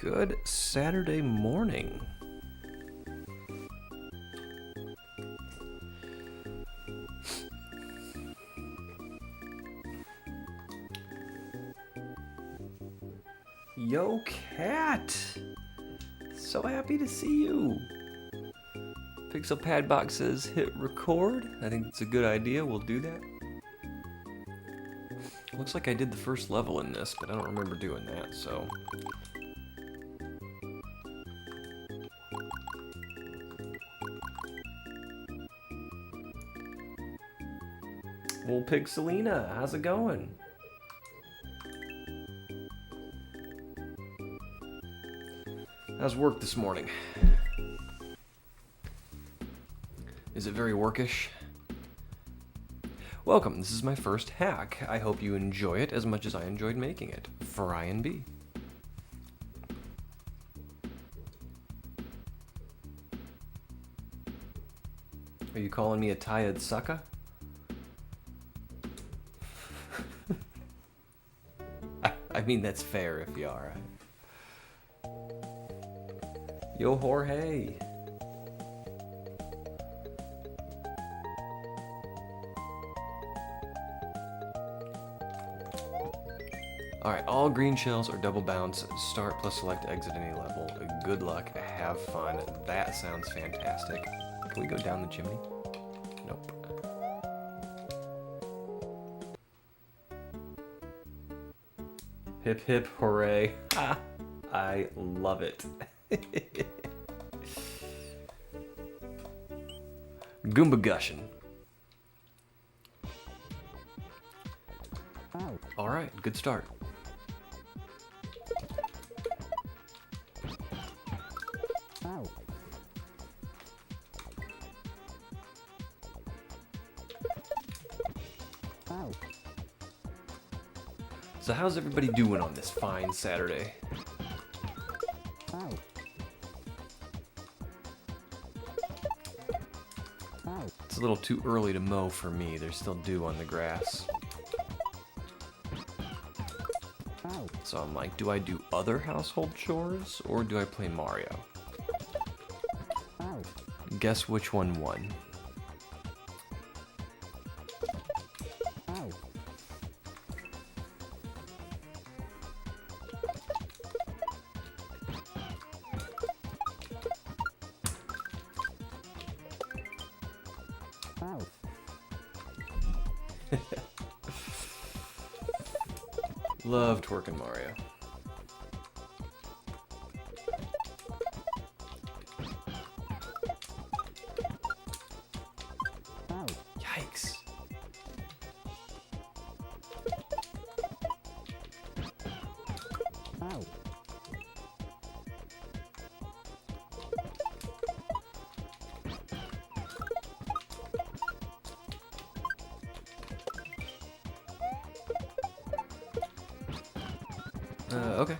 Good Saturday morning. Yo, Cat! So happy to see you. PixelPadlock says hit record. I think it's a good idea. We'll do that. Looks like I did the first level in this, but I don't remember doing that, so... Well, Pixelina, how's it going? How's work this morning? Is it very workish? Welcome, this is my first hack. I hope you enjoy it as much as I enjoyed making it. Fryinb. Are you calling me a tired sucker? I mean, that's fair if you are. Yo, Jorge. Alright, all green shells are double bounce. Start plus select exit any level. Good luck. Have fun. That sounds fantastic. Can we go down the chimney? Nope. Hip hip hooray. Ah, I love it. Goomba gushing. Alright, good start. So how's everybody doing on this fine Saturday? It's a little too early to mow for me. There's still dew on the grass. So I'm like, do I do other household chores or do I play Mario? Guess which one won. Love twerking Mario. Yikes. Okay.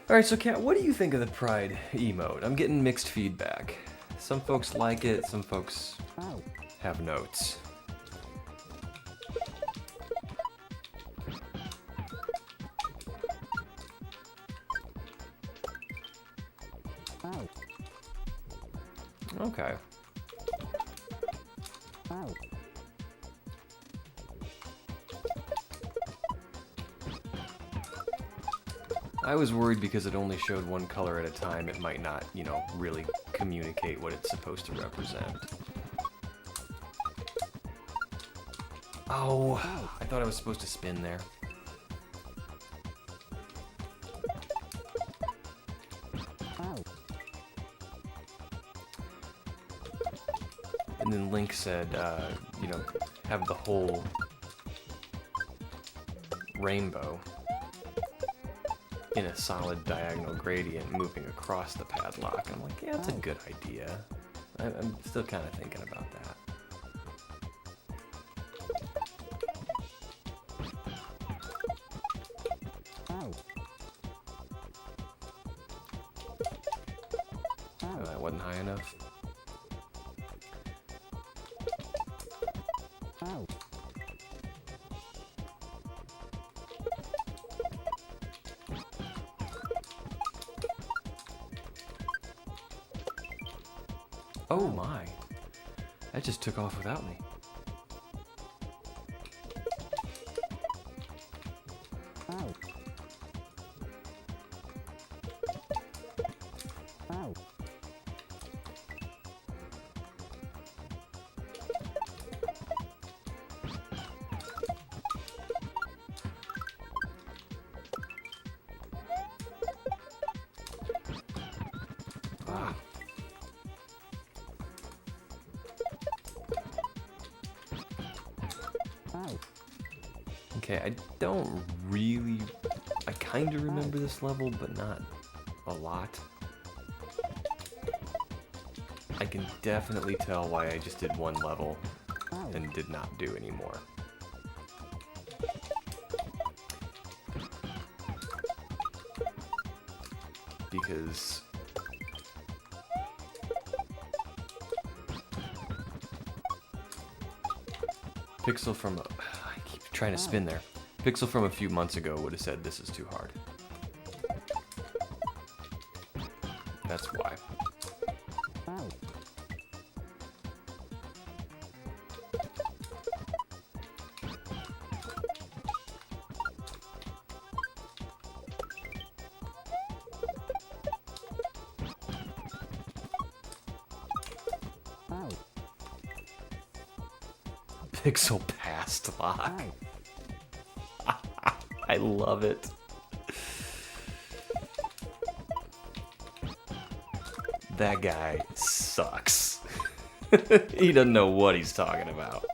Alright, so Kat, what do you think of the Pride emote? I'm getting mixed feedback. Some folks like it, some folks have notes. Okay. I was worried because it only showed one color at a time, it might not, you know, really communicate what it's supposed to represent. Oh, I thought I was supposed to spin there. And then Link said, you know, have the whole rainbow in a solid diagonal gradient moving across the padlock. I'm like, yeah, that's a good idea. I'm still kind of thinking about that. Oh, that wasn't high enough. Oh my. That just took off without me. Ah. Okay, I don't really... I kind of remember this level, but not a lot. I can definitely tell why I just did one level and did not do any more. Because... Pixel from a... I keep trying to spin there. Pixel from a few months ago would have said this is too hard. That's why. Pixel past lock. I love it. That guy sucks. He doesn't know what he's talking about.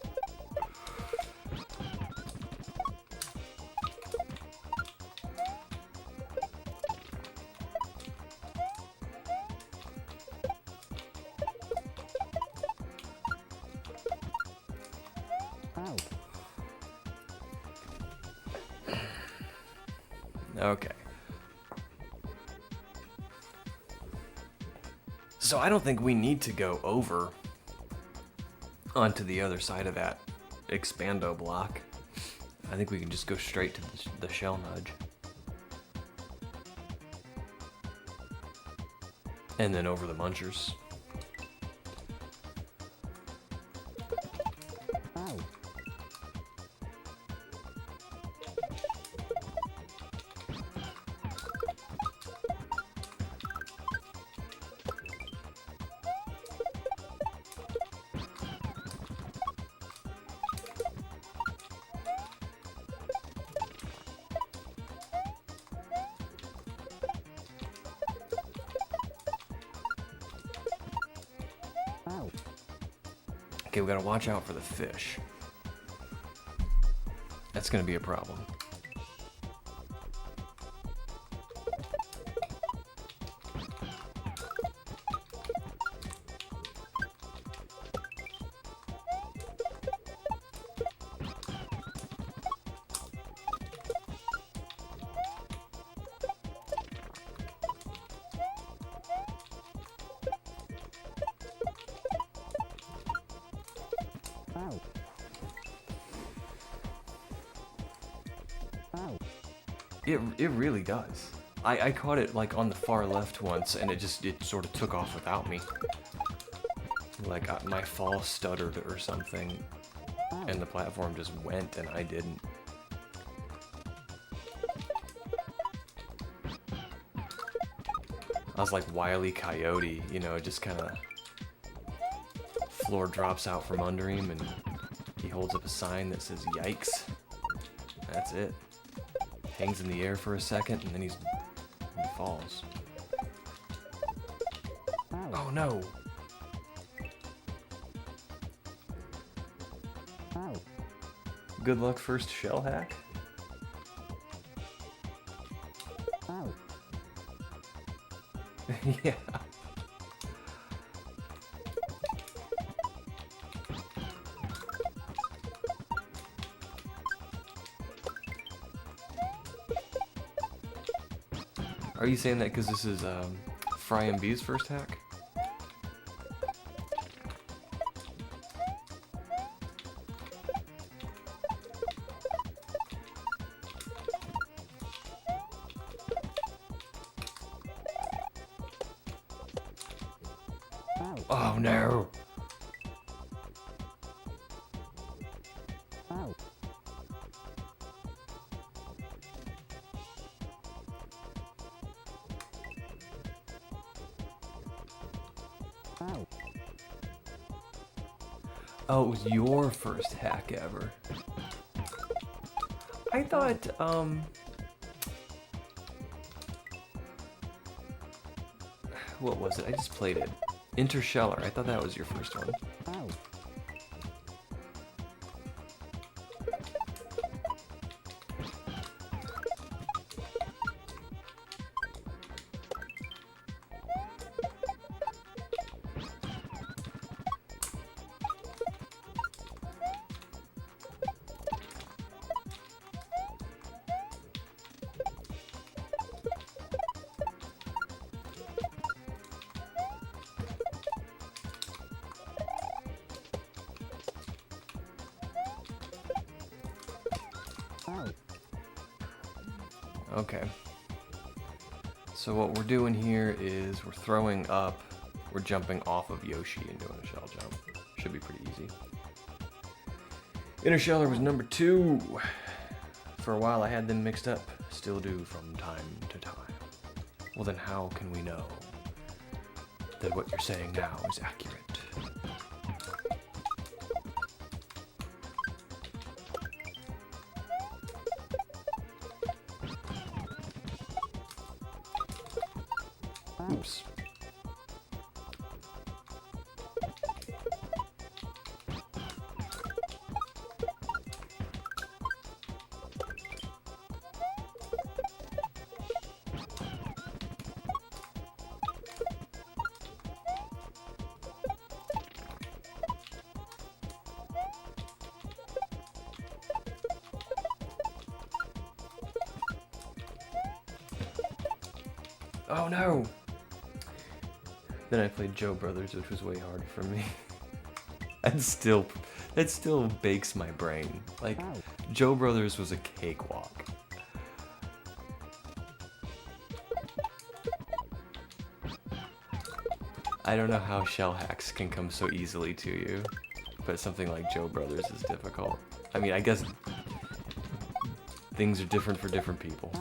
Okay. So I don't think we need to go over onto the other side of that expando block. I think we can just go straight to the shell nudge. And then over the munchers. Okay, we gotta watch out for the fish. That's gonna be a problem. It really does. I caught it like on the far left once, and it sort of took off without me. Like my fall stuttered or something, and the platform just went, and I didn't. I was like Wile E. Coyote, you know, just kind of floor drops out from under him, and he holds up a sign that says "Yikes." That's it. Hangs in the air for a second, and then he falls. Oh no! Good luck first shell hack. Yeah. Are you saying that because this is Fryinb's first hack? Oh no! Oh, it was your first hack ever. I thought, what was it? I just played it. Shellax. I thought that was your first one. Okay. So what we're doing here is we're throwing up, we're jumping off of Yoshi and doing a shell jump. Should be pretty easy. Shellax was number 2. For a while I had them mixed up. Still do from time to time. Well then how can we know that what you're saying now is accurate? Oops. Oh no! Then I played Joe Brothers, which was way harder for me. That still bakes my brain. Like, Joe Brothers was a cakewalk. I don't know how shell hacks can come so easily to you, but something like Joe Brothers is difficult. I mean, I guess things are different for different people.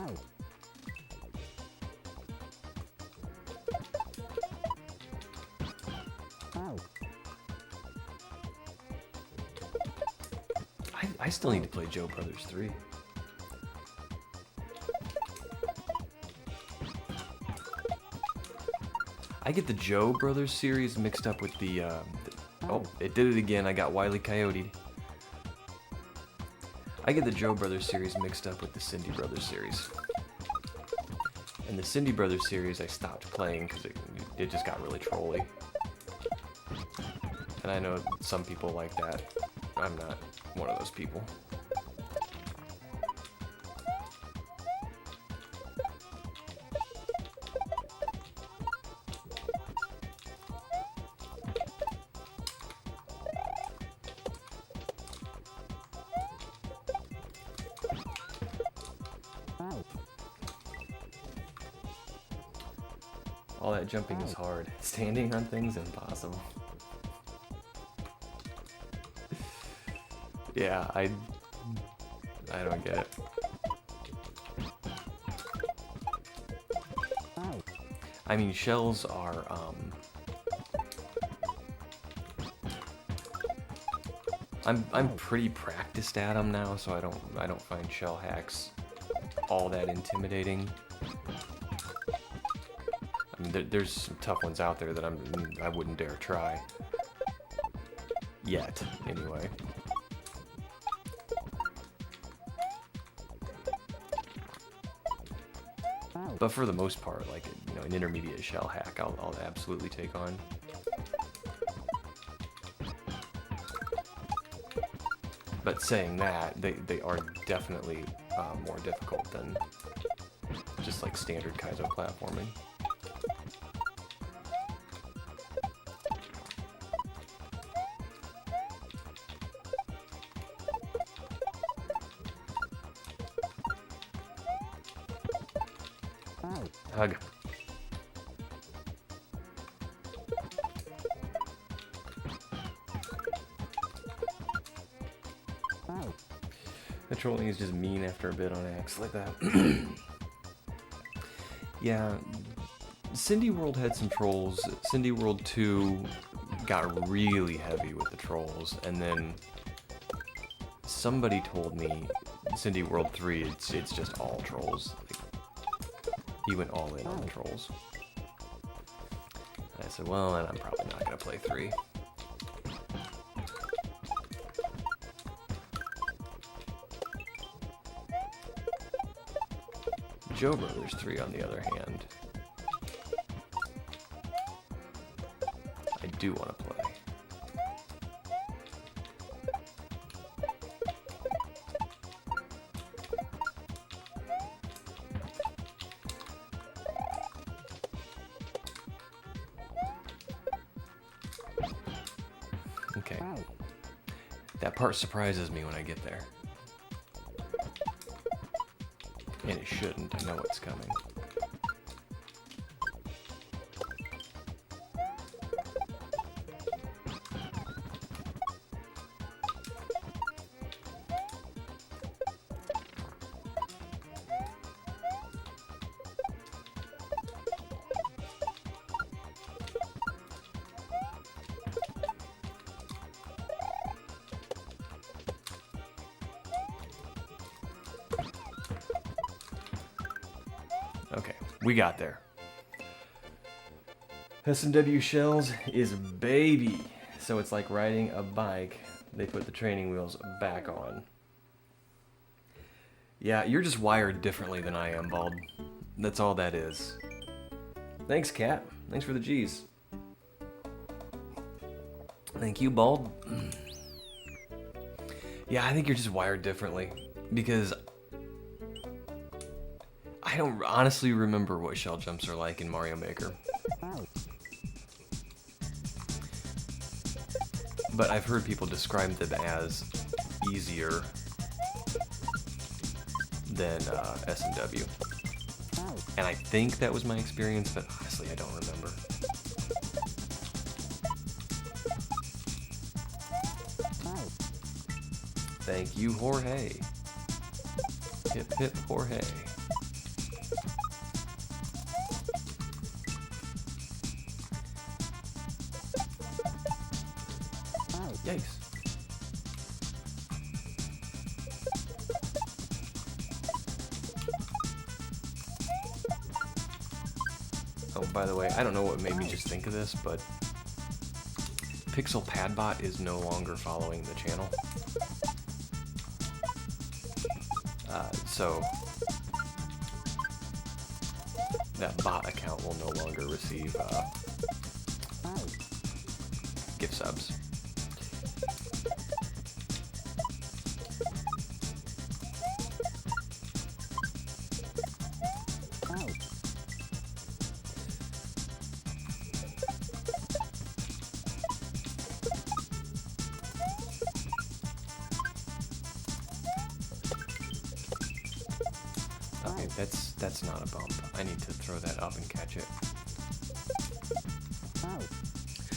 I still need to play Joe Brothers 3. I get the Joe Brothers series mixed up with the oh, it did it again. I got Wile E. Coyote. I get the Joe Brothers series mixed up with the Cindy Brothers series. And the Cindy Brothers series I stopped playing because it just got really trolly. And I know some people like that. I'm not one of those people. All that jumping is hard. Standing on things, impossible. Yeah, I don't get it. I mean, shells are, I'm pretty practiced at them now, so I don't find shell hacks all that intimidating. I mean, there's some tough ones out there that I wouldn't dare try. Yet, anyway. But for the most part, like, you know, an intermediate shell hack, I'll absolutely take on. But saying that, they are definitely more difficult than just like standard kaizo platforming. Hug. The trolling is just mean after a bit on acts like that. Yeah, Cindy World had some trolls. Cindy World 2 got really heavy with the trolls, and then somebody told me Cindy World 3, it's just all trolls. Like, he went all in on the trolls. And I said, well, then I'm probably not going to play 3. Joe Brothers 3, on the other hand, I do want to play. Okay. That part surprises me when I get there. And it shouldn't. I know what's coming. Okay, we got there. S&W Shells is baby. So it's like riding a bike. They put the training wheels back on. Yeah, you're just wired differently than I am, Bald. That's all that is. Thanks, Cat. Thanks for the G's. Thank you, Bald. Yeah, I think you're just wired differently. Because I don't honestly remember what shell jumps are like in Mario Maker. But I've heard people describe them as easier than S&W. And I think that was my experience, but honestly I don't remember. Thank you, Jorge. Hip hip Jorge. Yikes. Oh, by the way, I don't know what made me just think of this, but PixelPadlock is no longer following the channel. So that bot account will no longer receive gift subs. Okay, that's not a bump. I need to throw that up and catch it.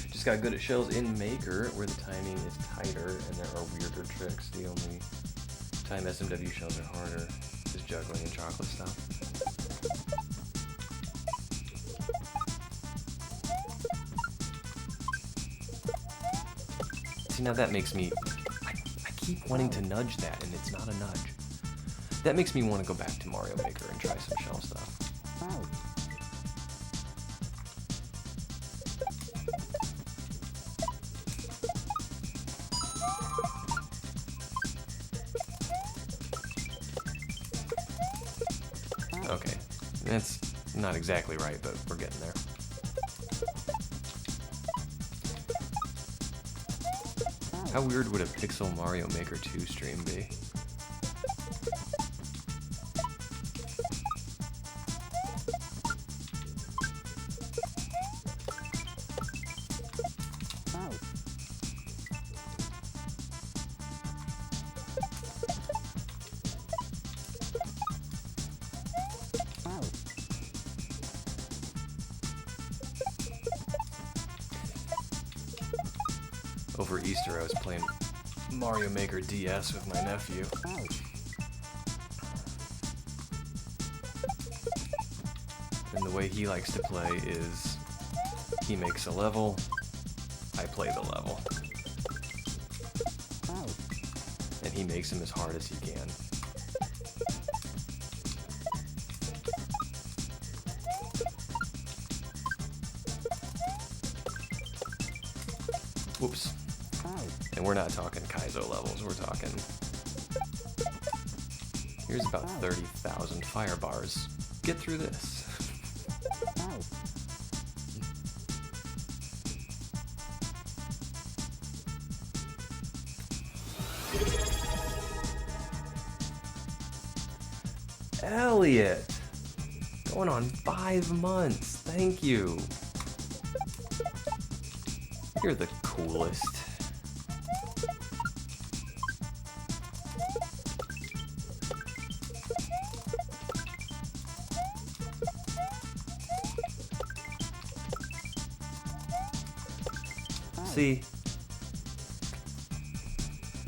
Just got good at shells in Maker, where the timing is tighter and there are weirder tricks. The only time S&W shells are harder is juggling and chocolate stuff. See, now that makes me... I keep wanting to nudge that, and it's not a nudge. That makes me want to go back to Mario Maker and try some shell stuff. Okay, that's not exactly right, but we're getting there. How weird would a Pixel Mario Maker 2 stream be? Over Easter, I was playing Mario Maker DS with my nephew. And the way he likes to play is he makes a level, I play the level. And he makes them as hard as he can. Whoops. And we're not talking kaizo levels, we're talking... Here's about 30,000 fire bars. Get through this. Elliot! Going on 5 months, thank you. You're the coolest. See?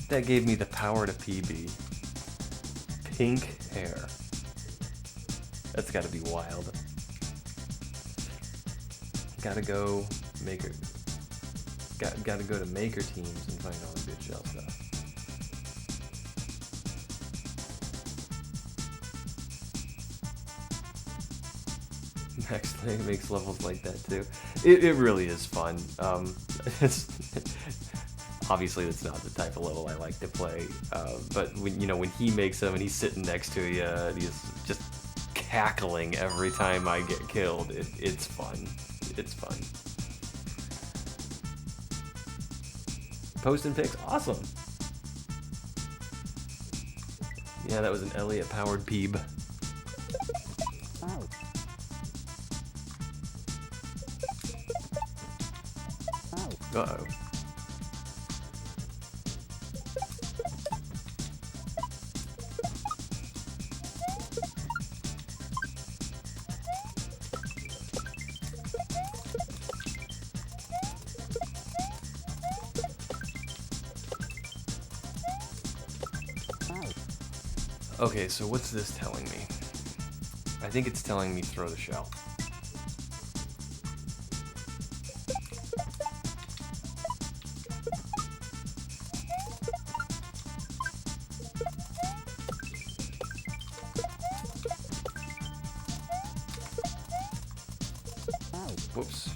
That gave me the power to PB. Pink hair. That's gotta be wild. Gotta go Maker. Gotta go to Maker Teams and find all the good shell stuff. Max makes levels like that too. It really is fun. Obviously that's not the type of level I like to play, but when he makes them and he's sitting next to you and he's just cackling every time I get killed, it's fun. It's fun. Posting pics, awesome. Yeah, that was an Elliot powered peeb. Uh-oh. Okay, so what's this telling me? I think it's telling me throw the shell. Whoops.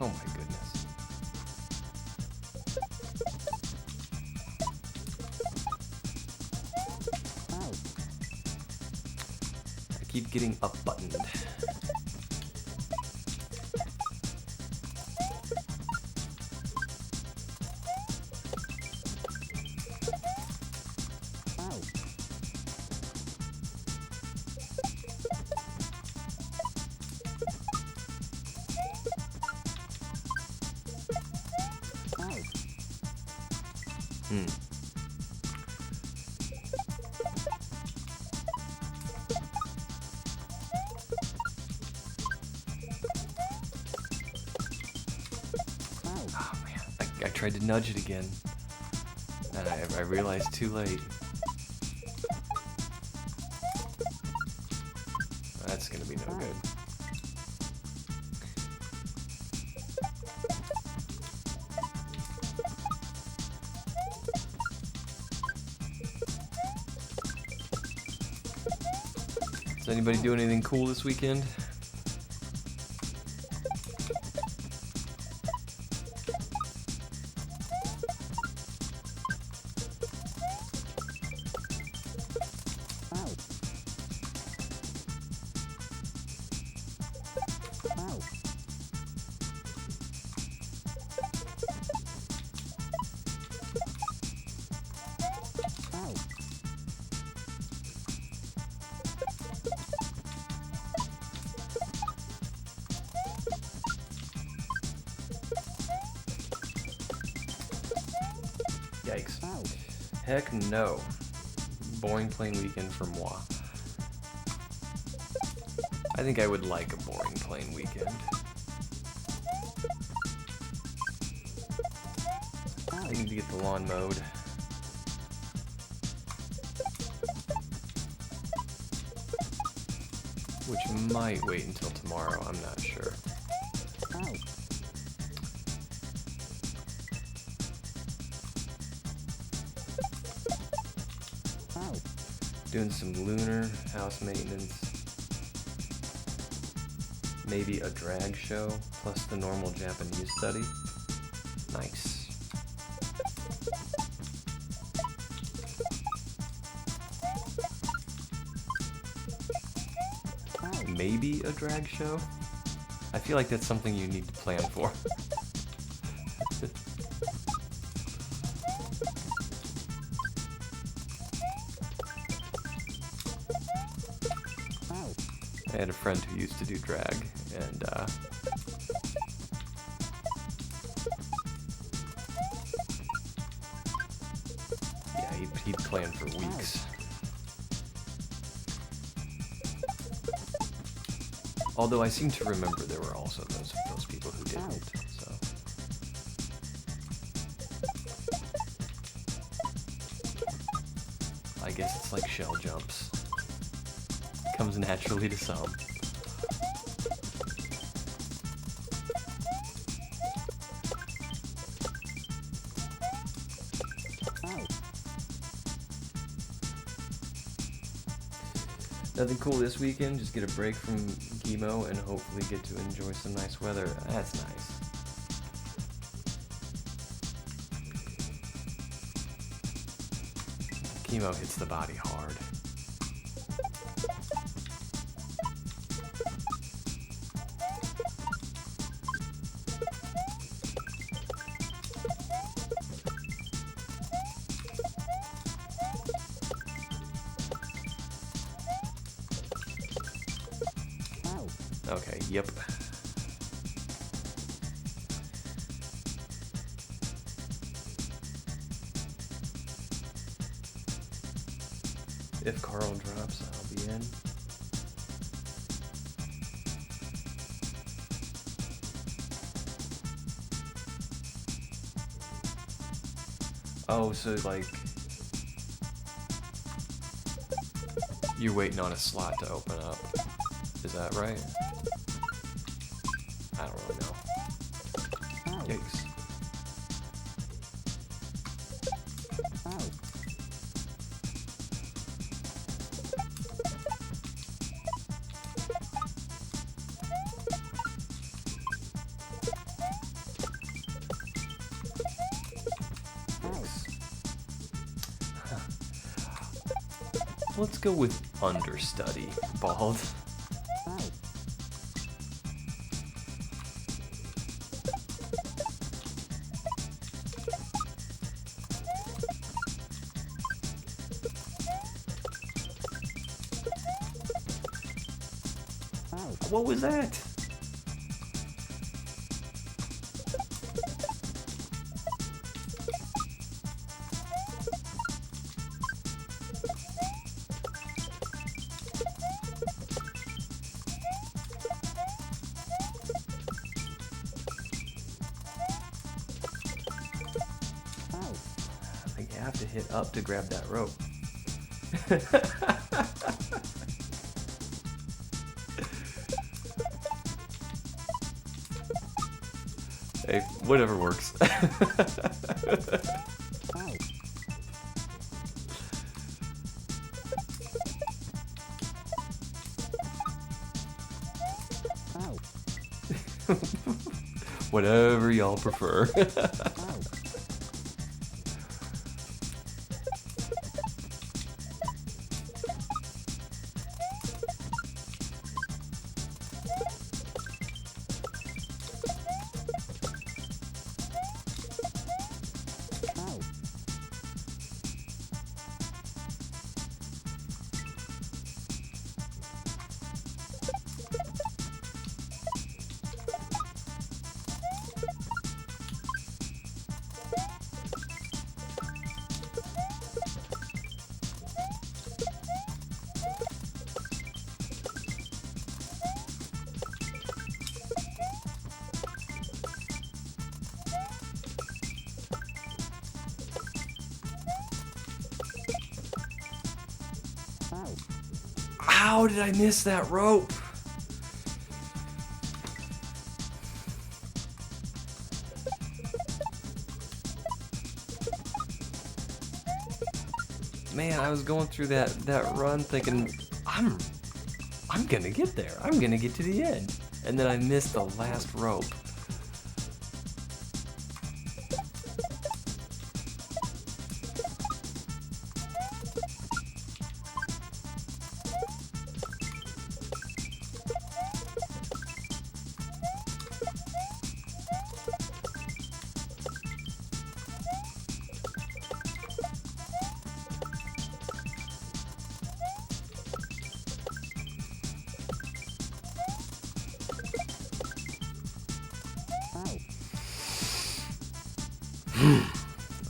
Oh my goodness. I keep getting up buttoned. Oh man, I tried to nudge it again, and I realized too late. That's gonna be no good. Is anybody doing anything cool this weekend? Yikes. Heck no. Boring plain weekend for moi. I think I would like a boring plain weekend. I need to get the lawn mowed. Which might wait until tomorrow, I'm not sure. Doing some lunar house maintenance. Maybe a drag show, plus the normal Japanese study. Nice. Maybe a drag show? I feel like that's something you need to plan for. I had a friend who used to do drag, and yeah, he'd plan for weeks. Although I seem to remember there were also those people who didn't, so. I guess it's like shell jumps. Comes naturally to some. Nothing cool this weekend, just get a break from chemo and hopefully get to enjoy some nice weather. That's nice. Chemo hits the body hard. Okay, yep. If Carl drops, I'll be in. Oh, so like you're waiting on a slot to open up. Is that right? I don't really know. Yikes. Let's go with understudy, bald. What was that? I think you have to hit up to grab that rope. Hey, whatever works. Whatever y'all prefer. How did I miss that rope? Man, I was going through that run thinking, I'm gonna get there. I'm gonna get to the end. And then I missed the last rope.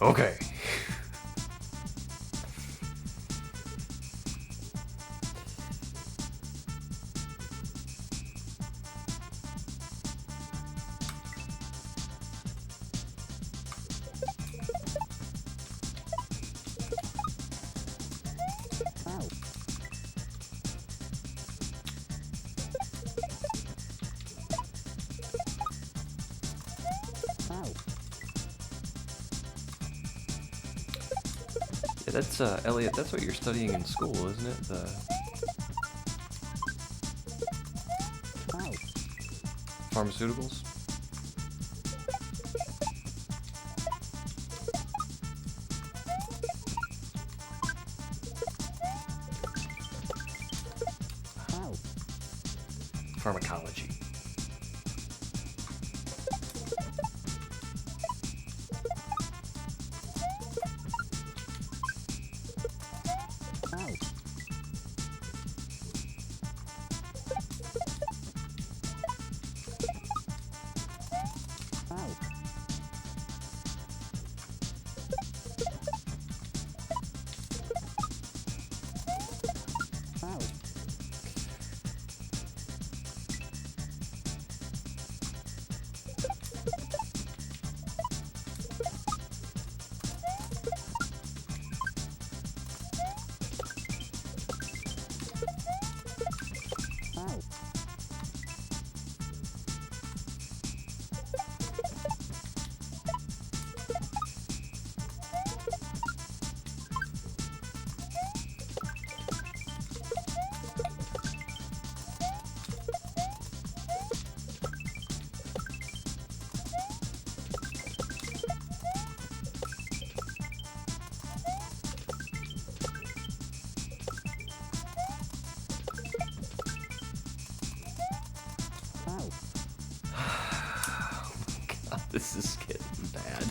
Okay. Yeah, that's Elliot, that's what you're studying in school, isn't it? The pharmaceuticals? Pharmacology. This is getting bad.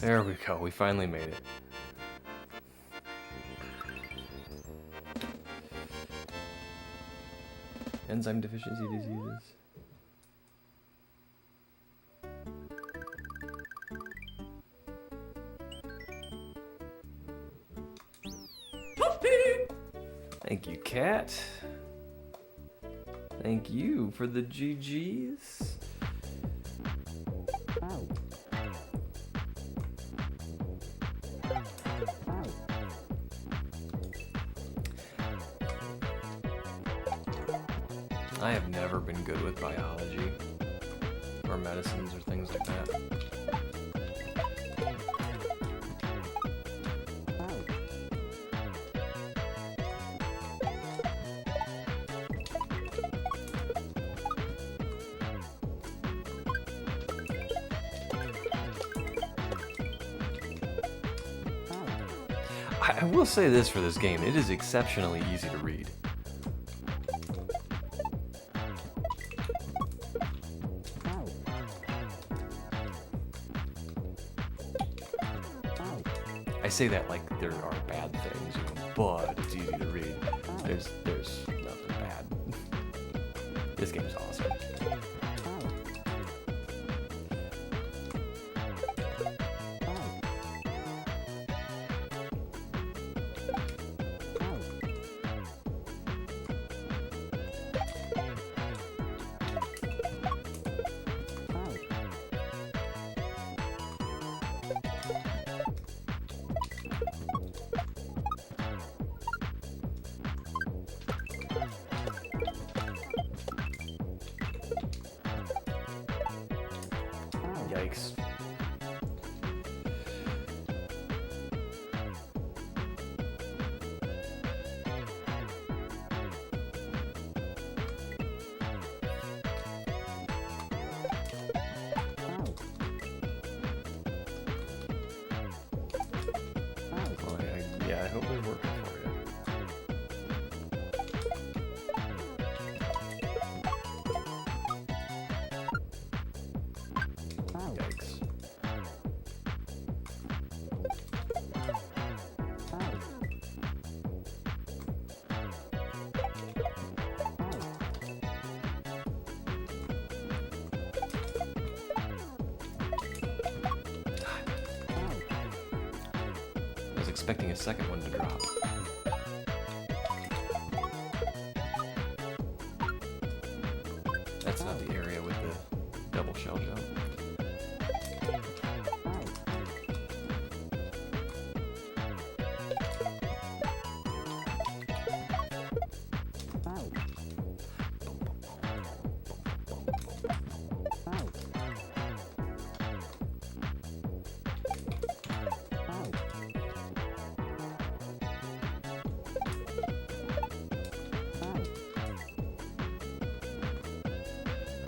There we go, we finally made it. Enzyme deficiency diseases. Thank you, cat. Thank you for the GGs. I have never been good with biology or medicines or things like that. I will say this for this game, it is exceptionally easy to read. I say that like there are bad things, you know, but it's easy to read. There's nothing bad. This game's awesome. Yikes. Yeah, I hope they're working for you. Yikes. I was expecting a second one to drop. That's not the area with the double shell jump.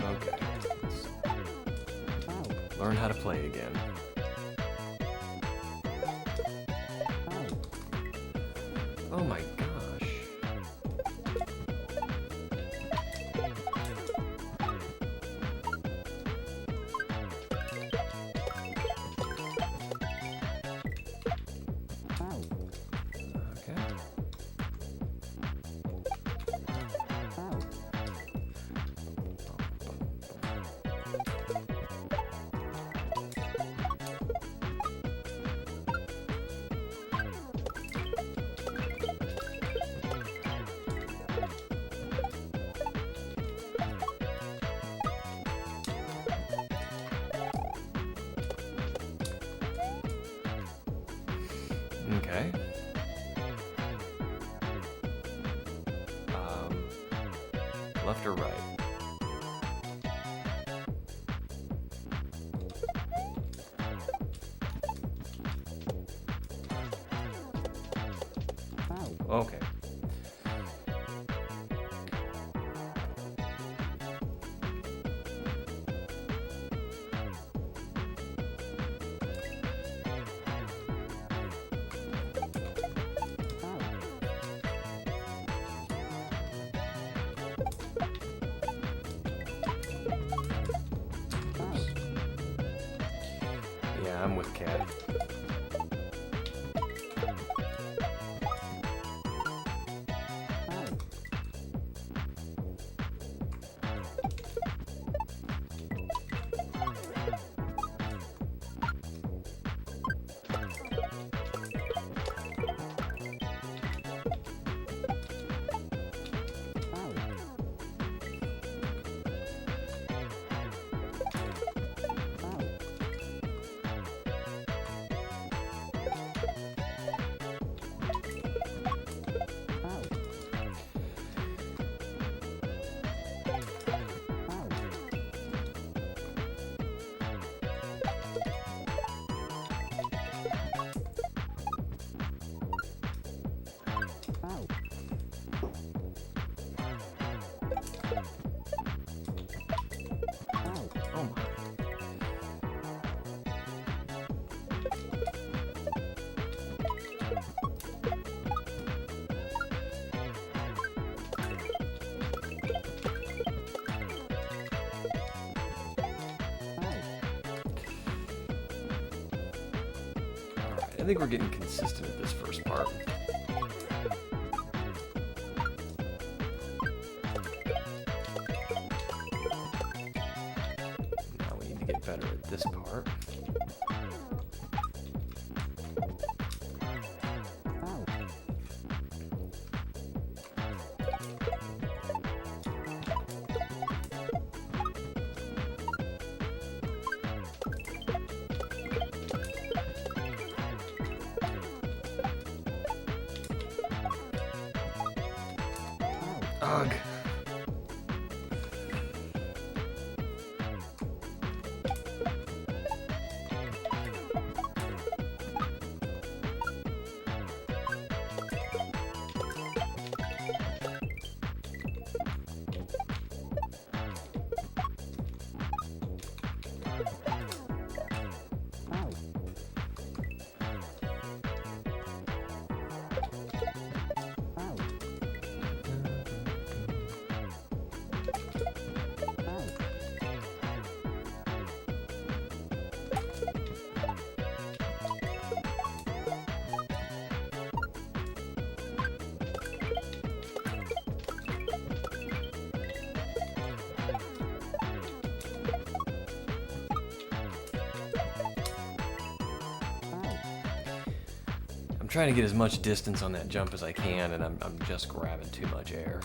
Okay. Learn how to play again. Oh my gosh. Okay. Okay. Left or right? Okay. Yeah, I'm with Cat. Oh my. Alright, I think we're getting consistent at this first part. this part. Ugh. I'm trying to get as much distance on that jump as I can, and I'm just grabbing too much air.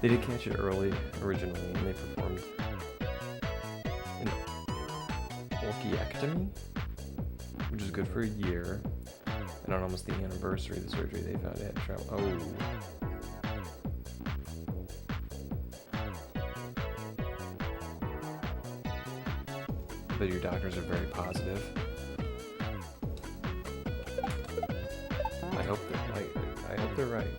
They did catch it early, originally, and they performed an orchiectomy, which is good for a year. And on almost the anniversary of the surgery, they found it had trauma. Oh. But your doctors are very positive. I hope they're right.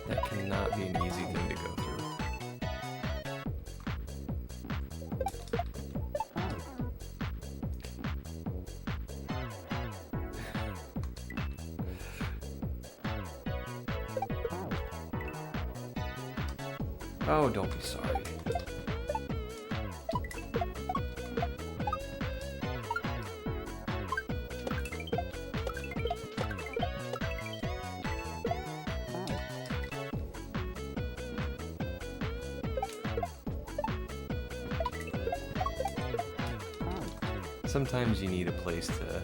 That cannot be an easy thing to go through. Oh, don't be sorry. Sometimes you need a place to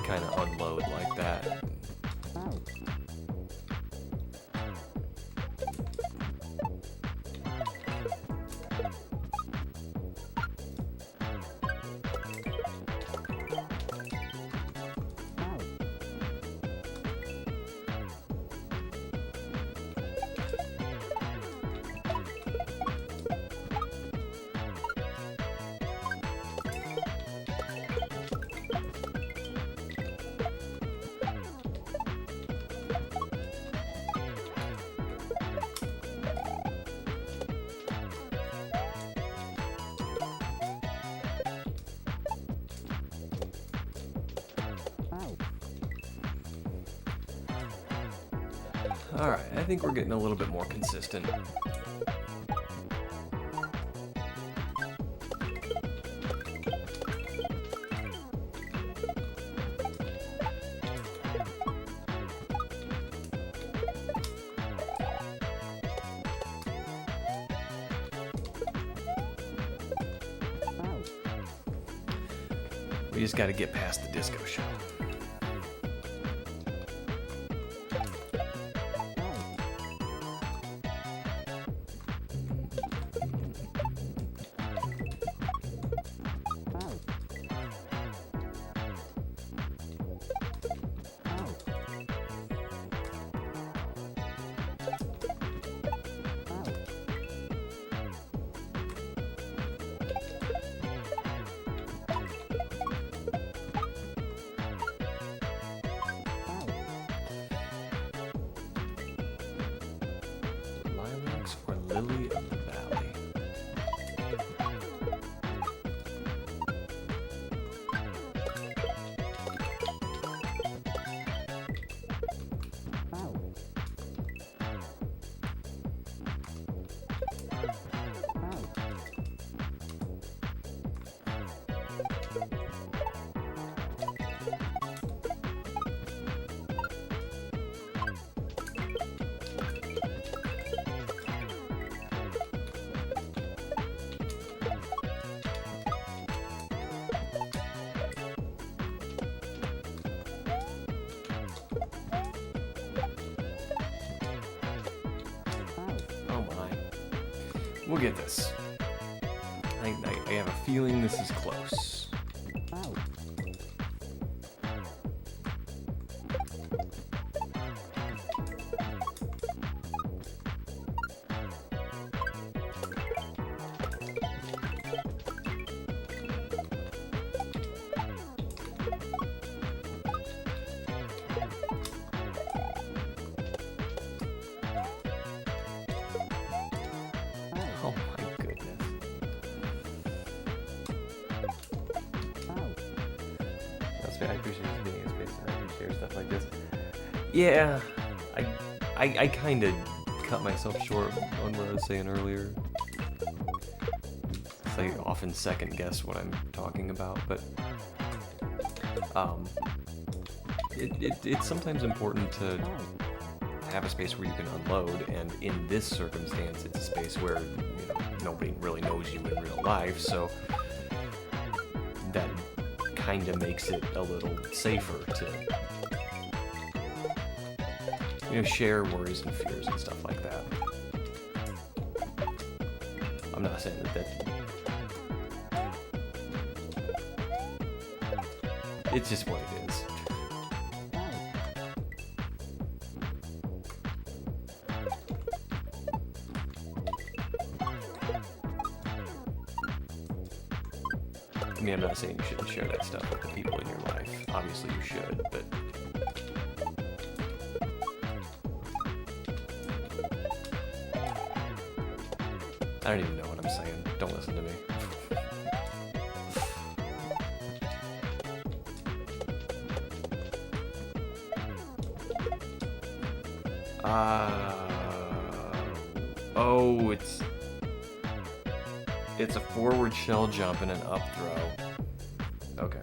kind of unload like that. Alright, I think we're getting a little bit more consistent. We just got to get past the disco show. Lily of the Valley. We'll get this. I have a feeling this is close. Oh my goodness. I appreciate you being in space and I can share stuff like this. Yeah, I kind of cut myself short on what I was saying earlier. I often second guess what I'm talking about, but it's sometimes important to have a space where you can unload, and in this circumstance, it's a space where nobody really knows you in real life, so that kind of makes it a little safer to share worries and fears and stuff like that. I'm not saying that it's just what it is. I mean, I'm not saying you shouldn't share that stuff with the people in your life. Obviously you should, but I don't even know what I'm saying. Don't listen to me. Oh, it's a forward shell jump and an up throw. Okay.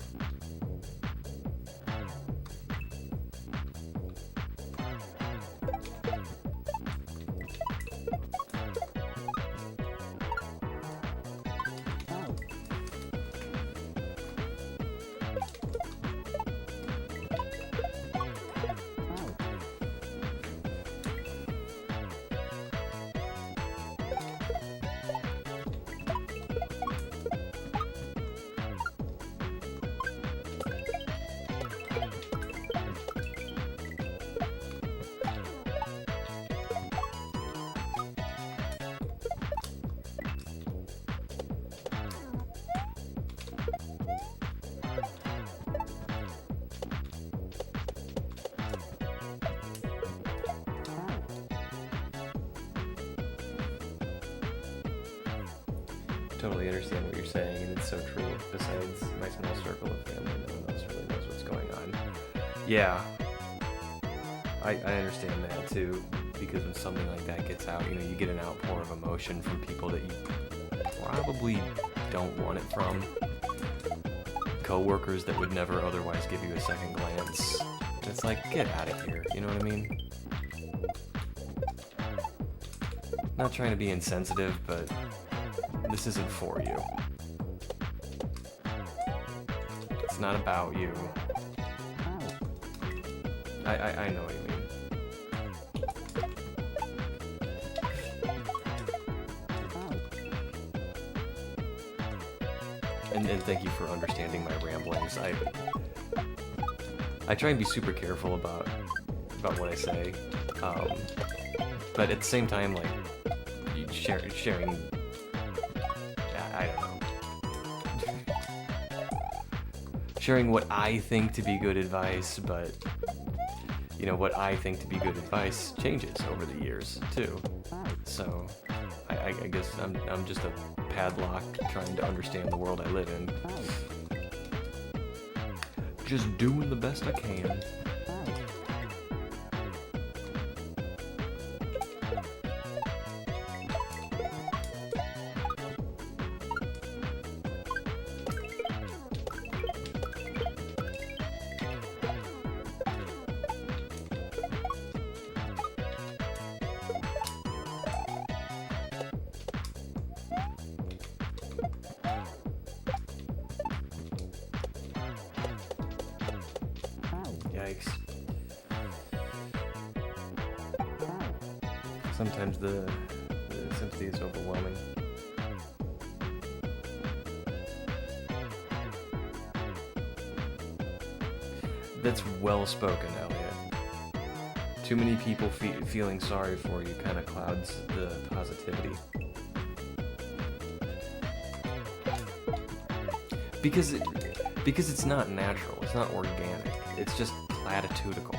Totally understand what you're saying, and it's so true. Besides my small circle of family, no one else really knows what's going on. Yeah, I understand that too, because when something like that gets out, you get an outpour of emotion from people that you probably don't want it from. Coworkers that would never otherwise give you a second glance. And it's like, get out of here, you know what I mean? Not trying to be insensitive, but this isn't for you. It's not about you. I know what you mean. And thank you for understanding my ramblings. I try and be super careful about what I say, but at the same time, like sharing. I don't know. Sharing what I think to be good advice, but what I think to be good advice changes over the years too. So I guess I'm just a padlock trying to understand the world I live in. Just doing the best I can. Yikes. Sometimes the sympathy is overwhelming. That's well spoken, Elliot. Too many people feeling sorry for you kind of clouds the positivity. Because it's not natural, it's not organic, it's just platitudical.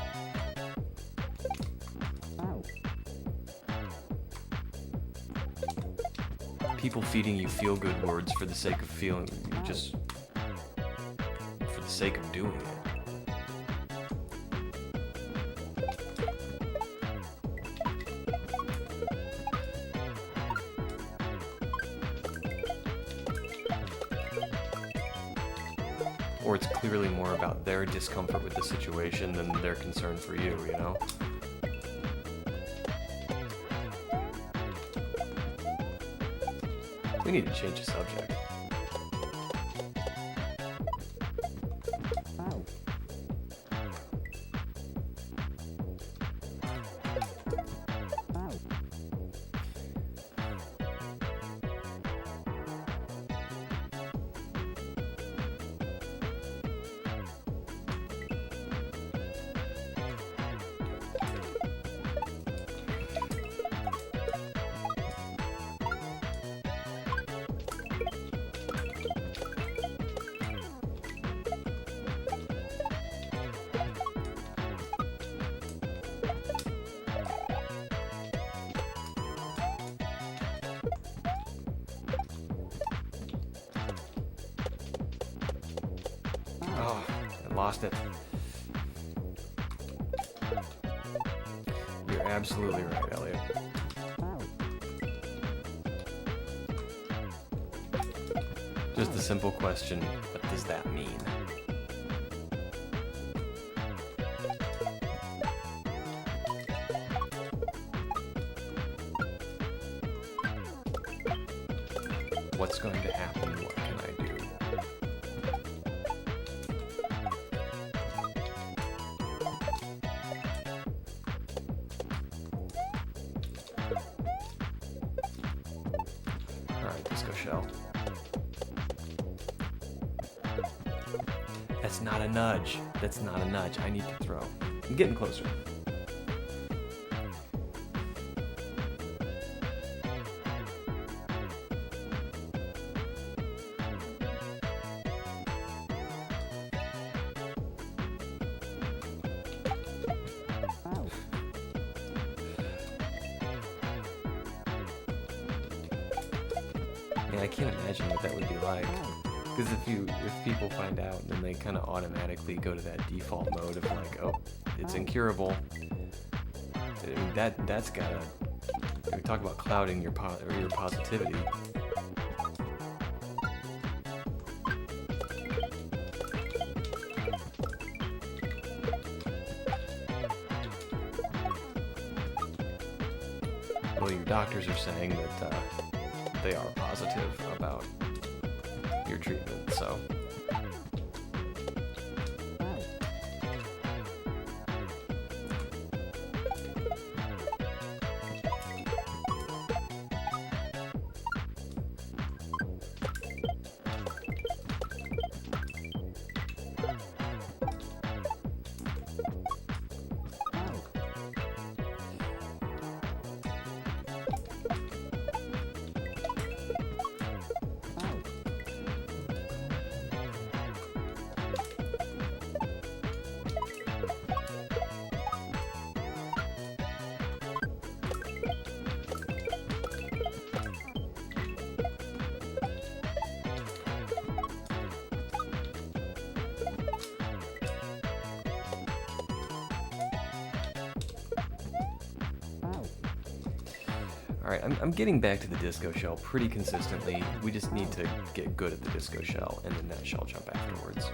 People feeding you feel-good words for the sake of feeling, just for the sake of doing it. Or it's clearly more about their discomfort with the situation than their concern for you, you know? We need to change the subject. Oh, I lost it. You're absolutely right, Elliot. Just a simple question, what does that mean? What's going to happen? What can I do? Alright, let's go shell. That's not a nudge. That's not a nudge. I need to throw. I'm getting closer. Yeah, I can't imagine what that would be like. Because if people find out, then they kind of automatically go to that default mode of like, oh, it's incurable. I mean, that's gotta. We talk about clouding your positivity. Well, your doctors are saying that they are positive about your treatment, so. Alright, I'm getting back to the disco shell pretty consistently. We just need to get good at the disco shell and then that shell jump afterwards.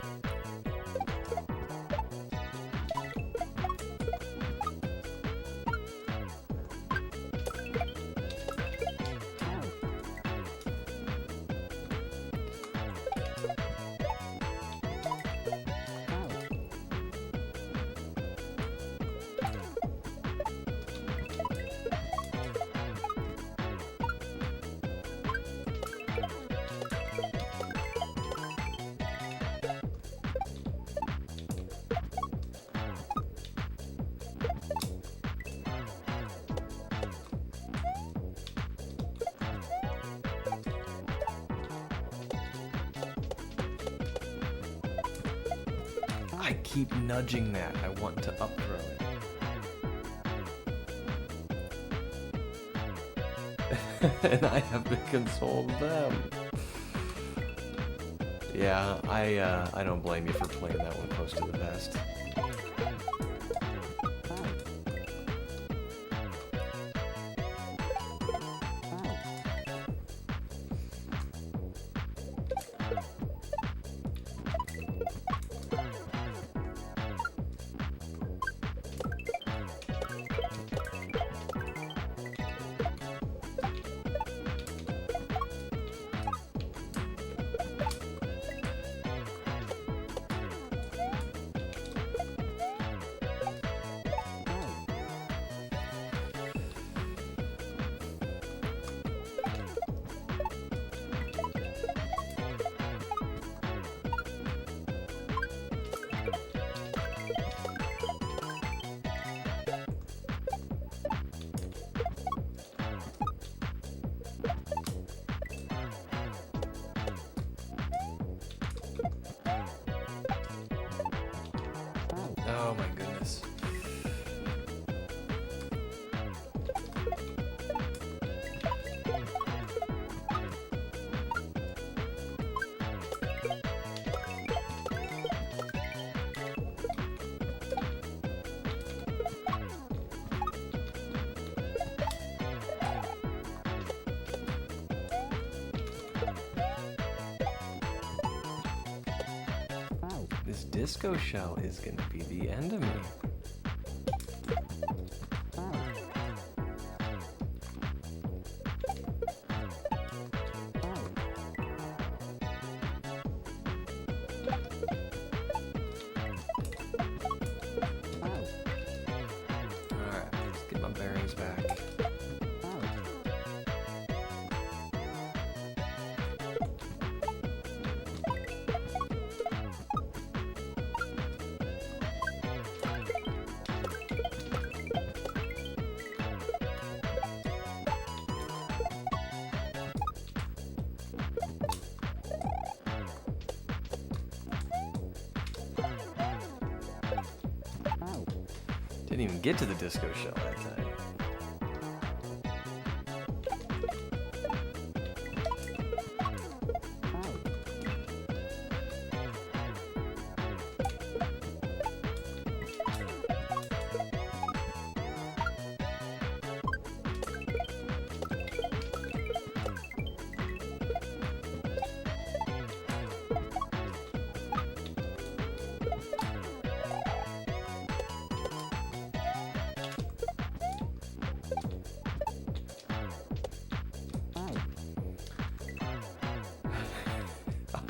I keep nudging that. I want to up throw it. And I have to console them. Yeah, I don't blame you for playing that one close to the vest. Oh my goodness. This disco shell is gonna be the end of me. Alright, let's get my bearings back. Didn't even get to the disco shell that time.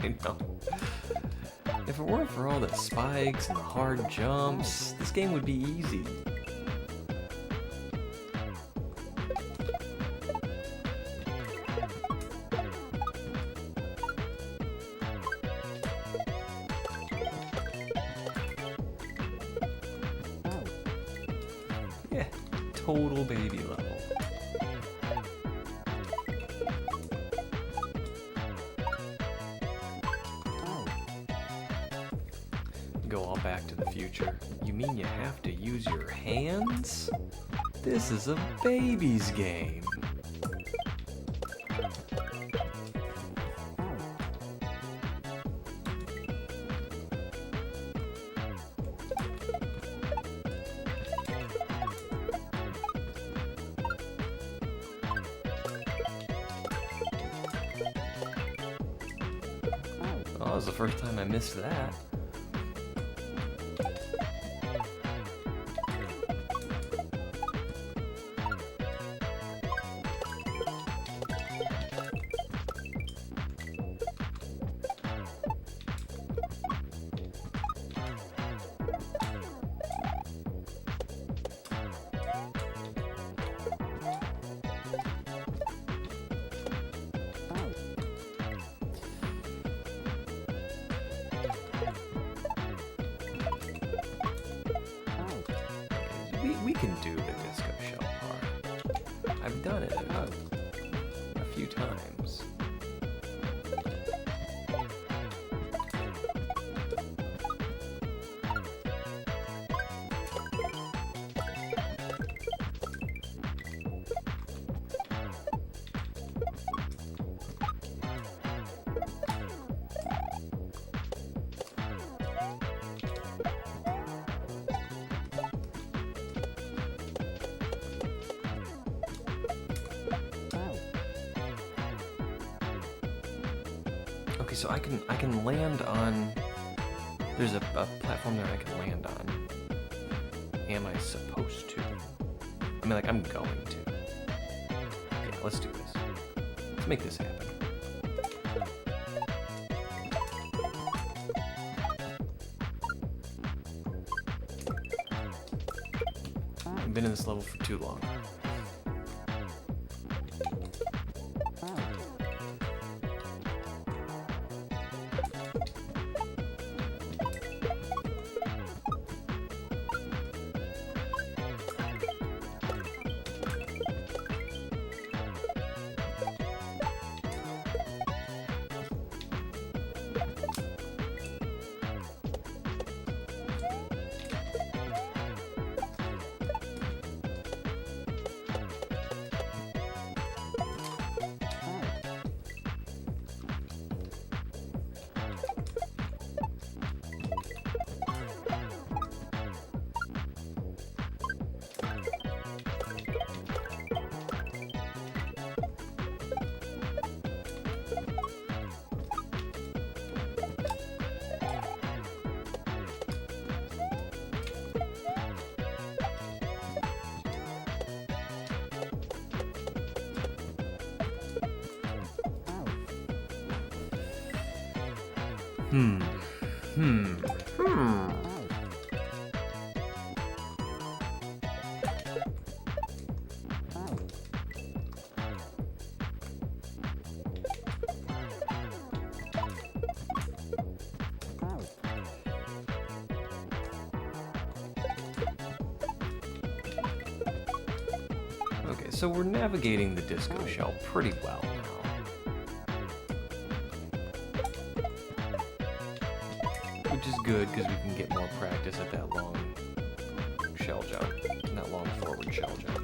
I know. If it weren't for all the spikes and the hard jumps, this game would be easy. Yeah, total baby level. Go all Back to the Future. You mean you have to use your hands? This is a baby's game. was the first time I missed that. We can do the disco shell part. I've done it a few times. Okay, so I can land on. There's a platform that I can land on. Am I supposed to? I mean, like, I'm going to. Yeah, let's do this. Let's make this happen. I've been in this level for too long. Okay, so we're navigating the disco shell pretty well now. Which is good, because we can get more practice at that long shell jump, that long forward shell jump.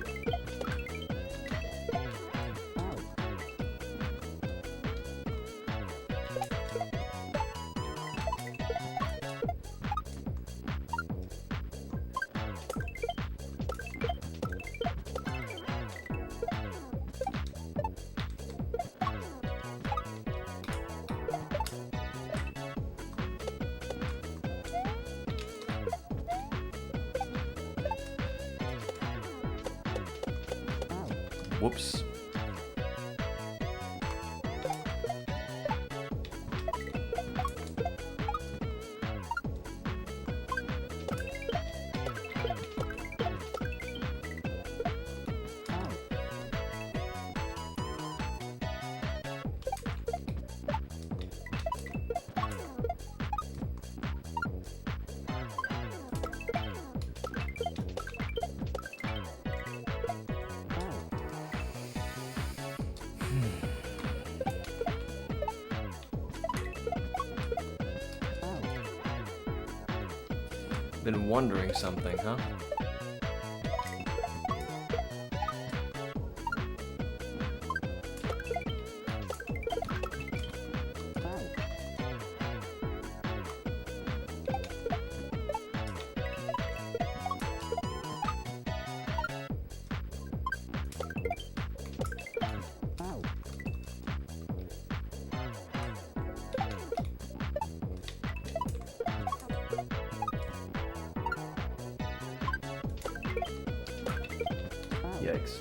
Whoops. Been wondering something, huh? Yikes.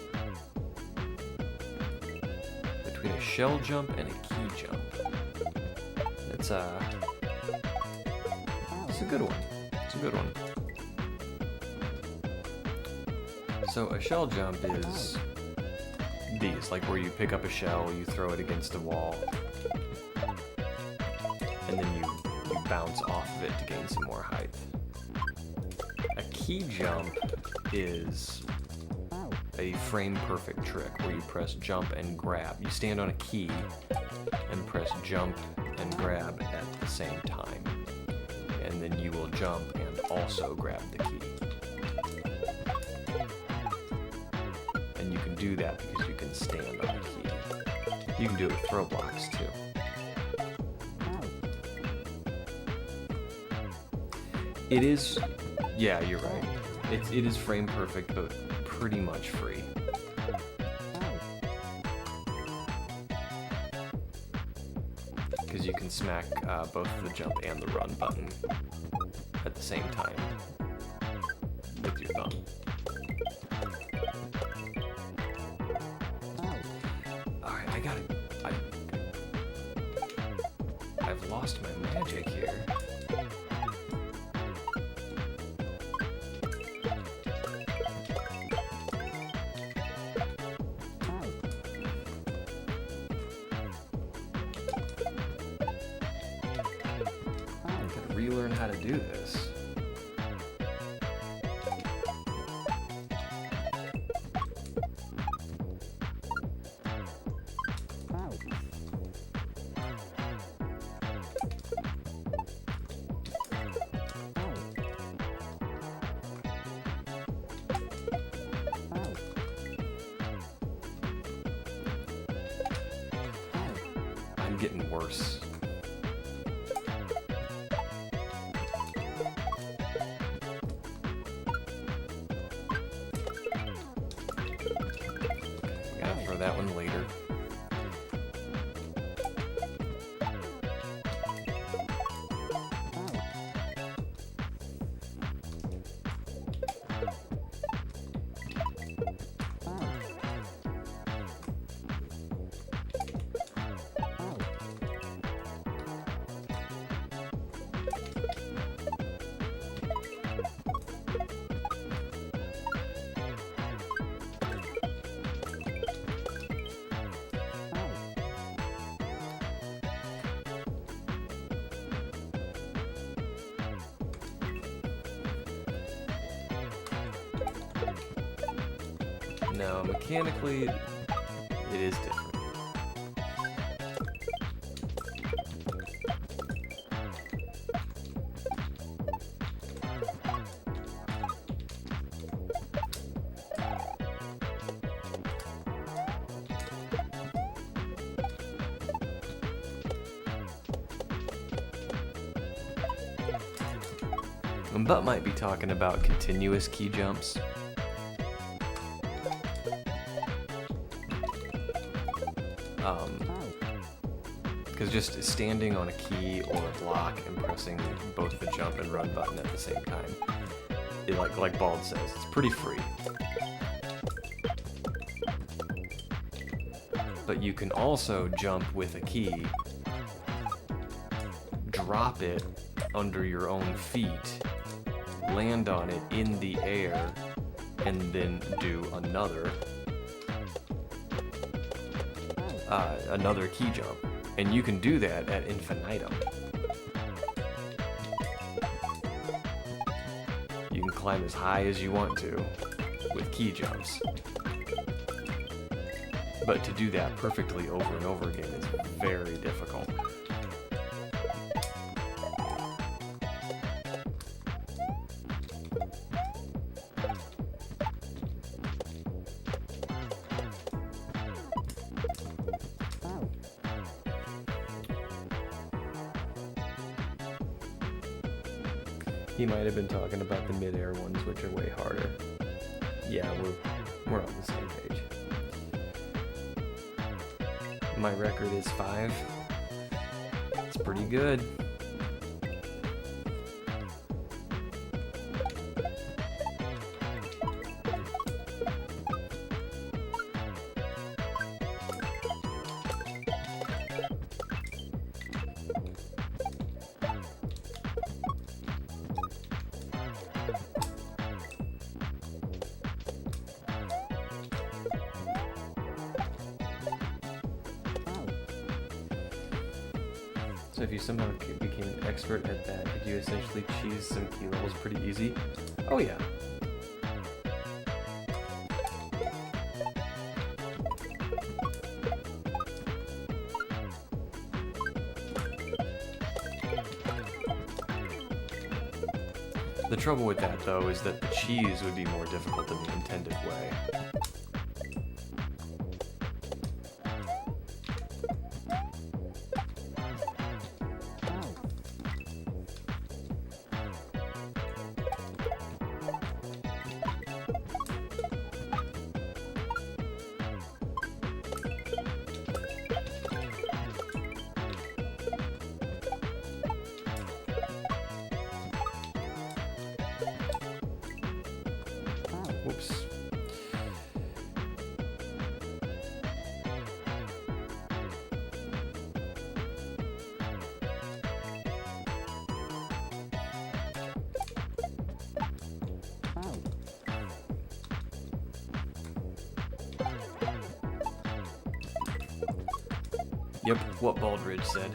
Between a shell jump and a key jump. It's a good one. It's a good one. So a shell jump is these, like where you pick up a shell, you throw it against a wall, and then you bounce off of it to gain some more height. A key jump is a frame-perfect trick where you press jump and grab. You stand on a key and press jump and grab at the same time. And then you will jump and also grab the key. And you can do that because you can stand on a key. You can do it with throw blocks too. It is, yeah, you're right. It is frame perfect, but pretty much free. Because you can smack both the jump and the run button at the same time with your thumb. Alright, I've lost my magic here. Relearn how to do this. I'm getting worse. That one later. No, mechanically, it is different. But might be talking about continuous key jumps. Because just standing on a key or a block and pressing both the jump and run button at the same time, it, like Bald says, it's pretty free. But you can also jump with a key, drop it under your own feet, land on it in the air, and then do another key jump. And you can do that at infinitum. You can climb as high as you want to with key jumps. But to do that perfectly over and over again is very difficult. He might have been talking about the mid-air ones, which are way harder. Yeah, we're on the same page. My record is 5. It's pretty good. So if you somehow became an expert at that, could you essentially cheese some key levels pretty easy? Oh yeah. The trouble with that, though, is that the cheese would be more difficult than the intended way. Whoops. Yep, what Baldridge said.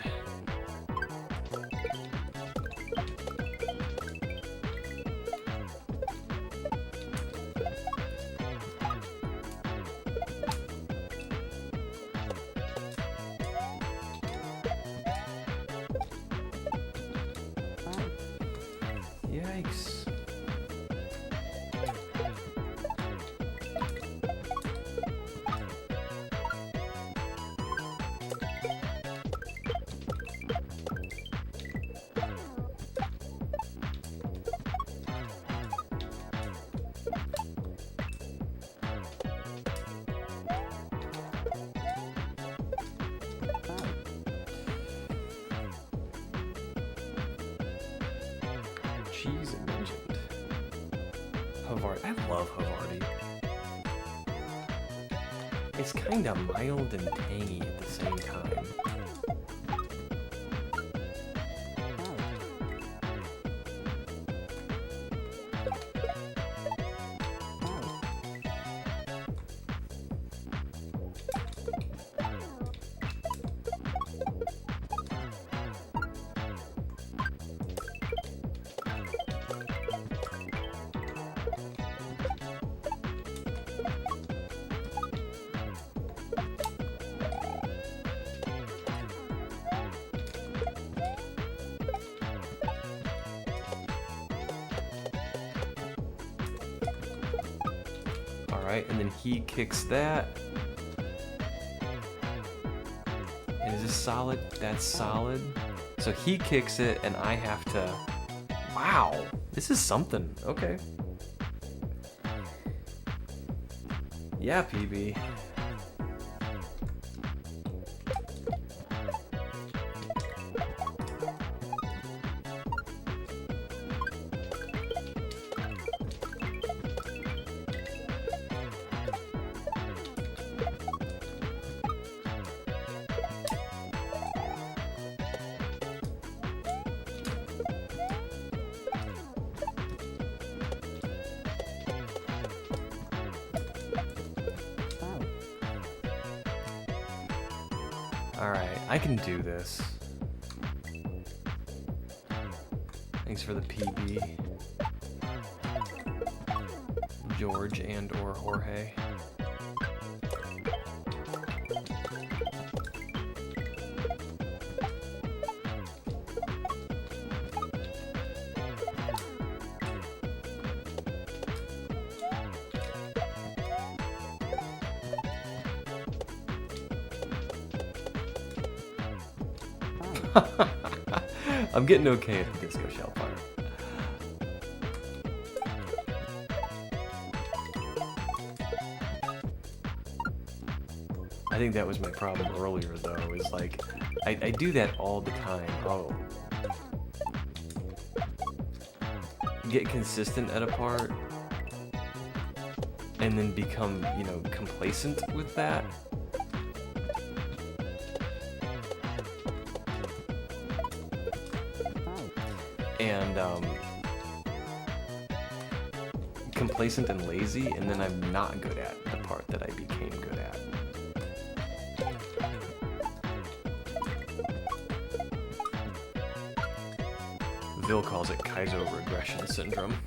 Yikes. Cheese mentioned. Havarti. I love Havarti. It's kind of mild and tangy at the same time. Alright, and then he kicks that. And is this solid? That's solid. So he kicks it, and I have to... Wow! This is something. Okay. Yeah, PB. Alright, I can do this. Thanks for the PB. George and or Jorge. I'm getting okay at the Disco Shellfire. I think that was my problem earlier, though, is like, I do that all the time. Oh. Get consistent at a part, and then become, you know, complacent with that. And complacent and lazy, and then I'm not good at the part that I became good at. Phil calls it kaizo regression syndrome.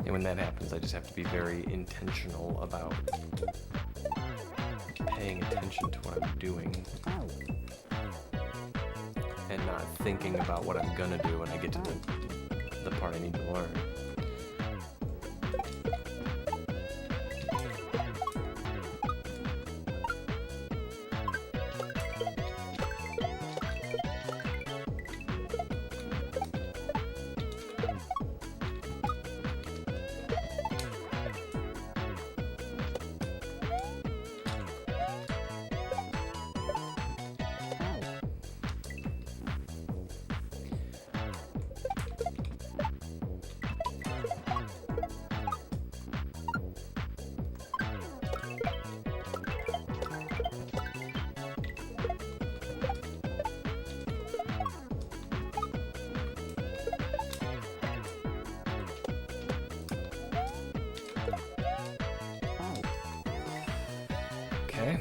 And when that happens, I just have to be very intentional about paying attention to what I'm doing and not thinking about what I'm gonna do when I get to the part I need to learn. Okay.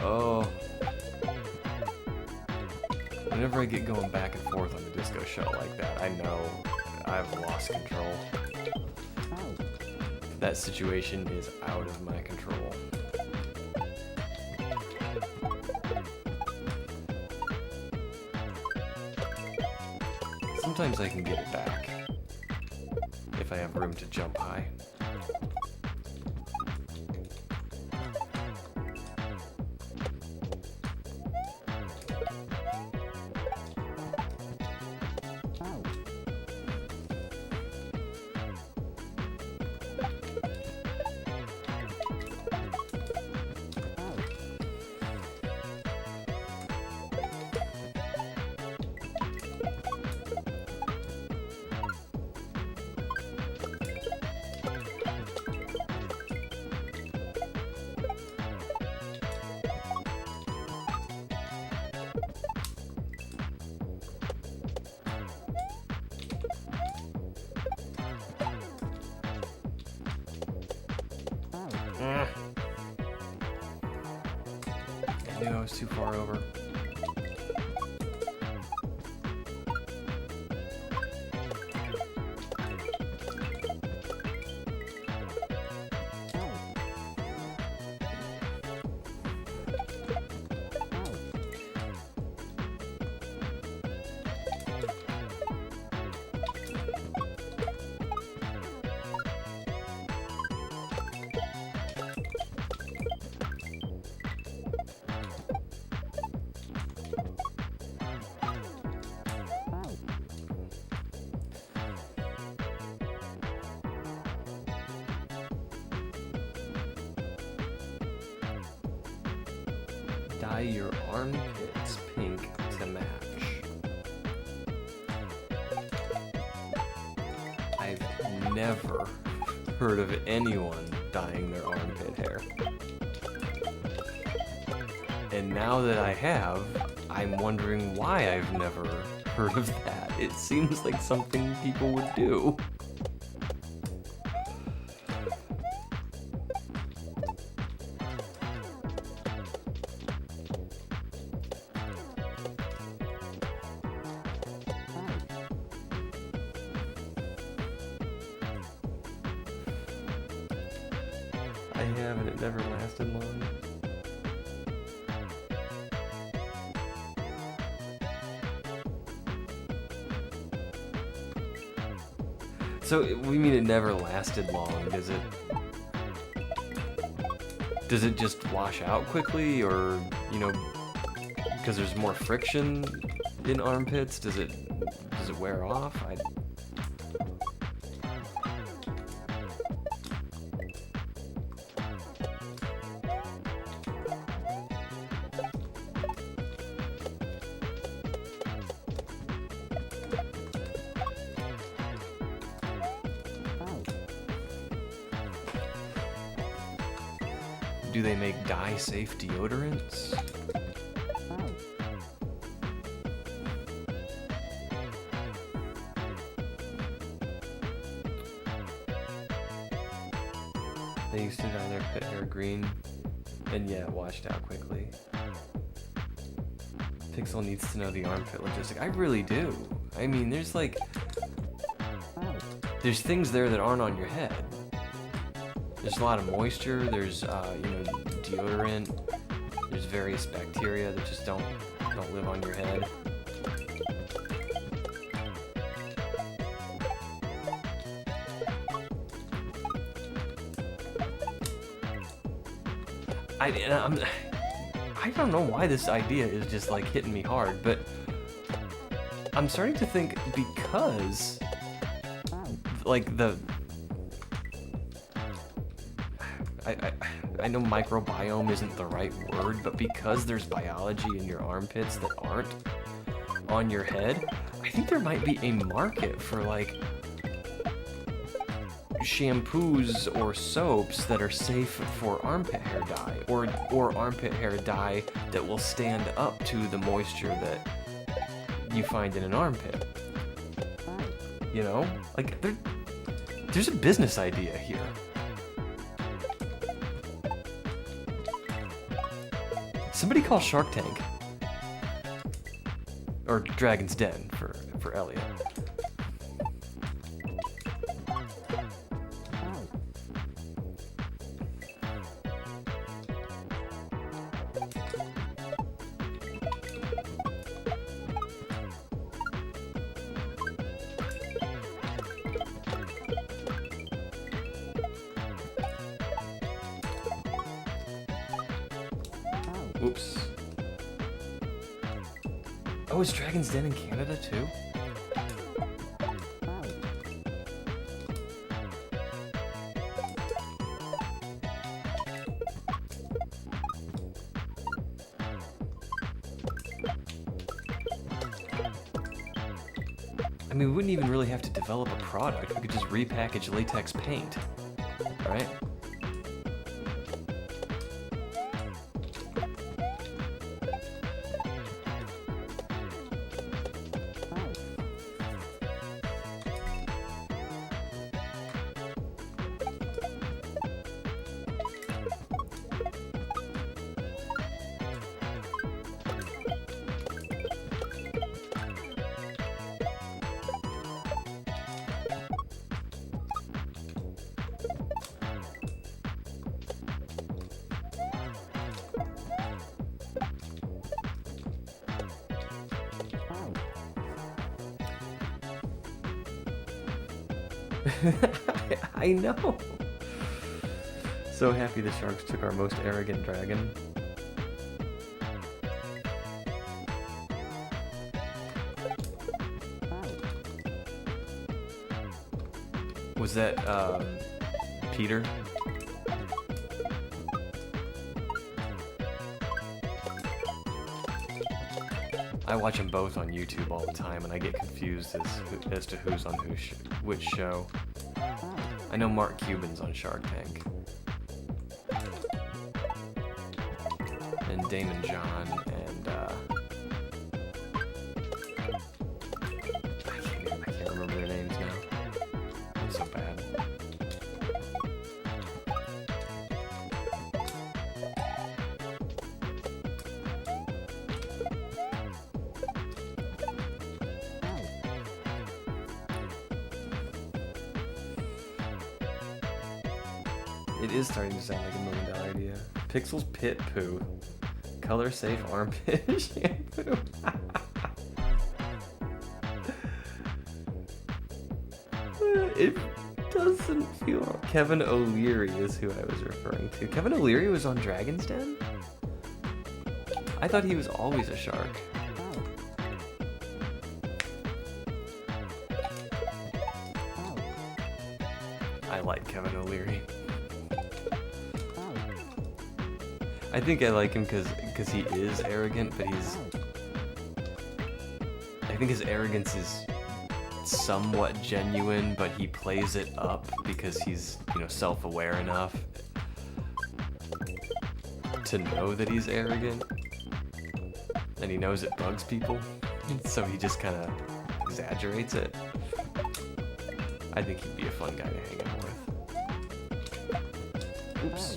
Oh. Whenever I get going back and forth on the disco shell like that, I know I've lost control. That situation is out of my control. Sometimes I can get it back if I have room to jump high. I knew I was too far over. Dye your armpits pink to match. I've never heard of anyone dyeing their armpit hair. And now that I have, I'm wondering why I've never heard of that. It seems like something people would do. I have, and it never lasted long. So, we mean it never lasted long, does it? Does it just wash out quickly, or, you know, because there's more friction in armpits, does it wear off? Do they make dye-safe deodorants? They used to dye their pet hair green, and yeah, it washed out quickly. Pixel needs to know the armpit logistic. I really do. I mean, there's things there that aren't on your head. There's a lot of moisture, there's, deodorant, there's various bacteria that just don't live on your head. I don't know why this idea is just like hitting me hard, but I'm starting to think because like I know microbiome isn't the right word, but because there's biology in your armpits that aren't on your head, I think there might be a market for like shampoos or soaps that are safe for armpit hair dye, or armpit hair dye that will stand up to the moisture that you find in an armpit. You know? Like, there's a business idea here. Somebody call Shark Tank. Or Dragon's Den for Elliot. Oops. Oh, is Dragon's Den in Canada too? I mean, we wouldn't even really have to develop a product. We could just repackage latex paint, right? I know. So happy the sharks took our most arrogant dragon. Was that Peter? I watch them both on YouTube all the time, and I get confused as to who's on which show. I know Mark Cuban's on Shark Tank, and Damon John, and I can't remember their names now. I'm so bad. It is starting to sound like $1 million idea. Pixel's Pit Poo. Color safe armpit shampoo. It doesn't feel... Kevin O'Leary is who I was referring to. Kevin O'Leary was on Dragon's Den? I thought he was always a shark. I like Kevin O'Leary. I think I like him because he is arrogant, but he's... I think his arrogance is somewhat genuine, but he plays it up because he's, you know, self-aware enough to know that he's arrogant. And he knows it bugs people, so he just kind of exaggerates it. I think he'd be a fun guy to hang out with. Oops.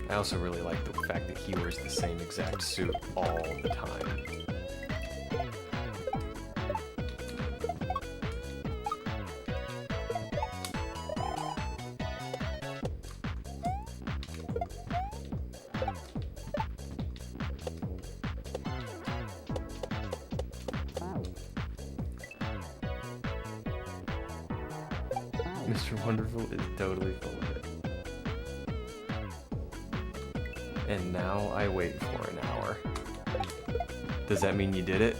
I also really like the fact that he wears the same exact suit all the time. Mr. Wonderful is totally full of it. And now I wait for an hour. Does that mean you did it?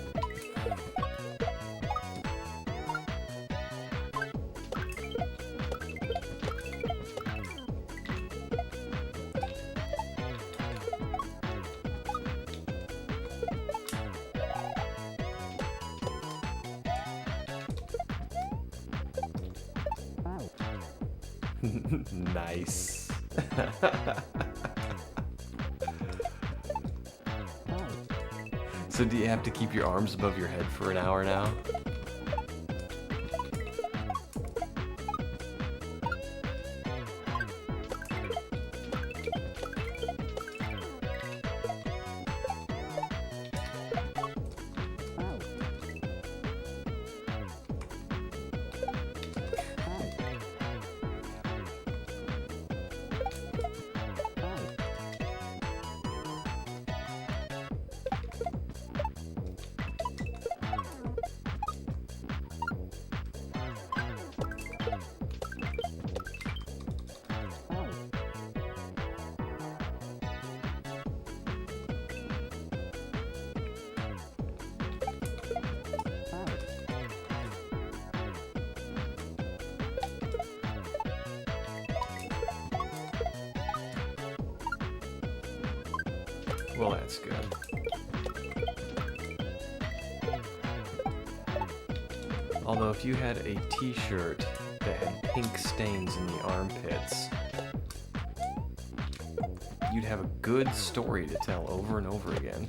Nice. So do you have to keep your arms above your head for an hour now? Well, that's good. Although if you had a t-shirt that had pink stains in the armpits, you'd have a good story to tell over and over again.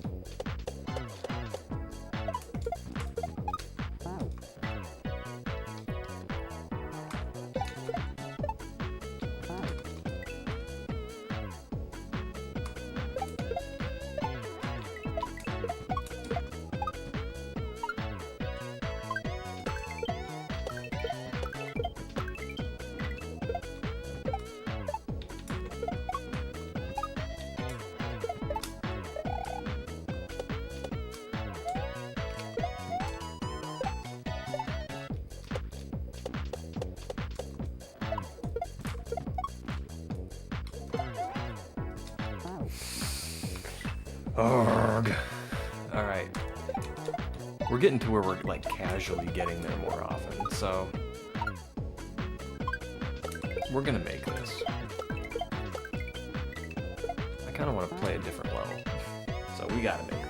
Arrgh. Alright. We're getting to where we're like casually getting there more often, so we're gonna make this. I kinda wanna play a different level. So we gotta make this.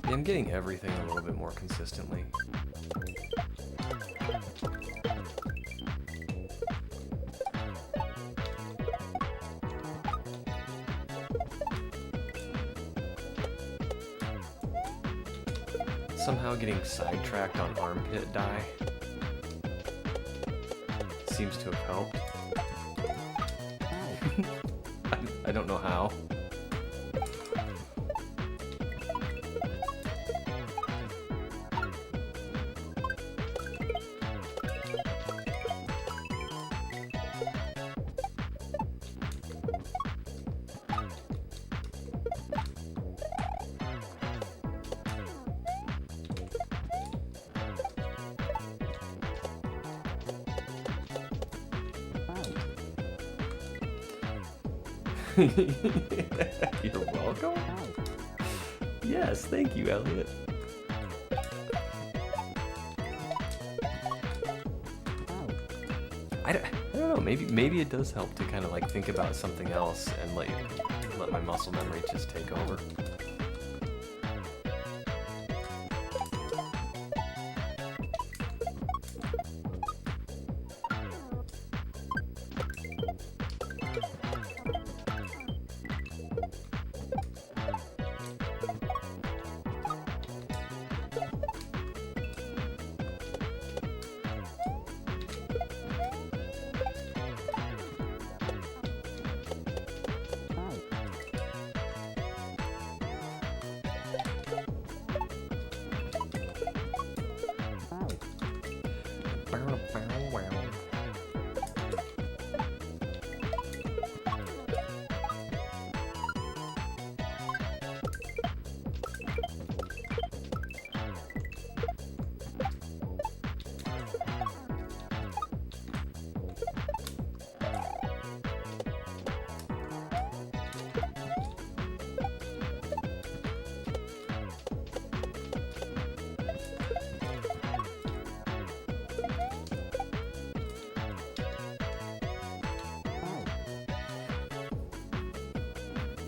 I'm getting everything a little bit more consistently. somehow getting sidetracked on armpit dye seems to have helped. I don't know how. You're welcome. Yes, thank you, Elliot. I don't know. Maybe it does help to kind of like think about something else and let my muscle memory just take over.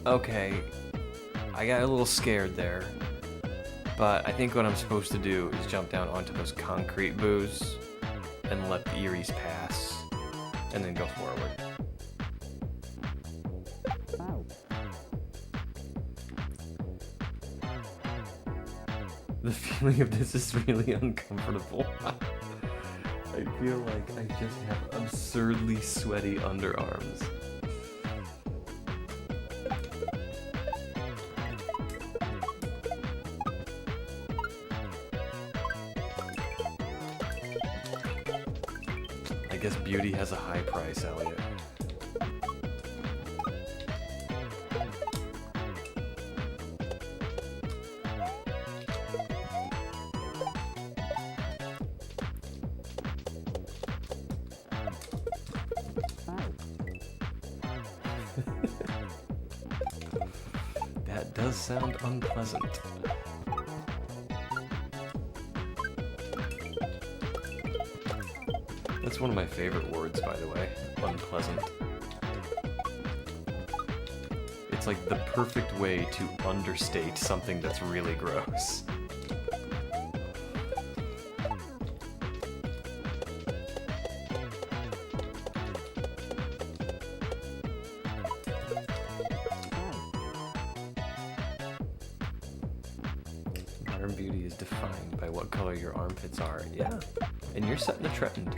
Okay, I got a little scared there, but I think what I'm supposed to do is jump down onto those concrete boos and let the Eries pass, and then go forward. The feeling of this is really uncomfortable. I feel like I just have absurdly sweaty underarms. I guess beauty has a high price, Elliot. That does sound unpleasant. That's one of my favorite words, by the way. Unpleasant. It's like the perfect way to understate something that's really gross. Modern beauty is defined by what color your armpits are. Yeah, and you're setting the trend.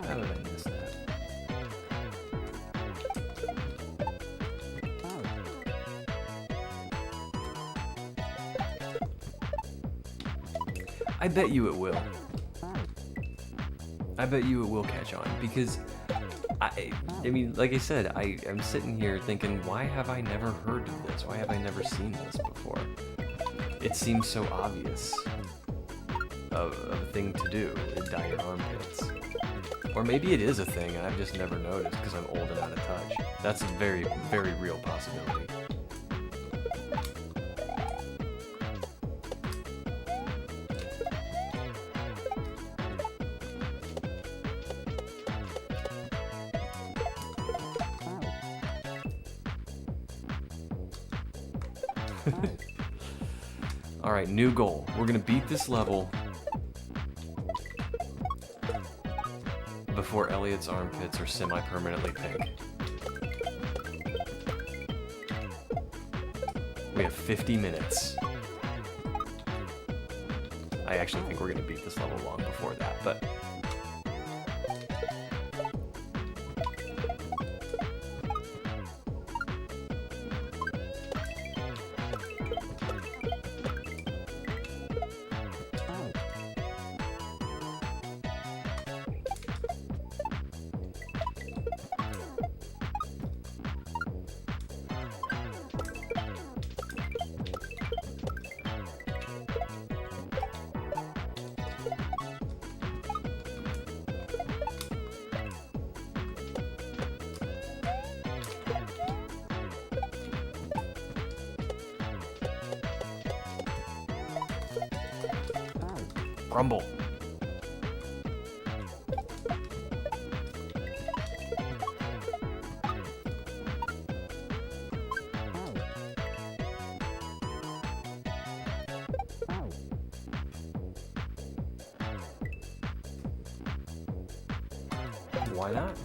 How did I miss that? I bet you it will. I bet you it will catch on, because I mean, like I said, I'm sitting here thinking, why have I never heard of this? Why have I never seen this before? It seems so obvious of a thing to do, dye your armpits. Or maybe it is a thing and I've just never noticed because I'm old and out of touch. That's a very, very real possibility. Alright, new goal. We're gonna beat this level before Elliot's armpits are semi-permanently pink. We have 50 minutes. I actually think we're gonna beat this level long before that, but... Grumble. Why not?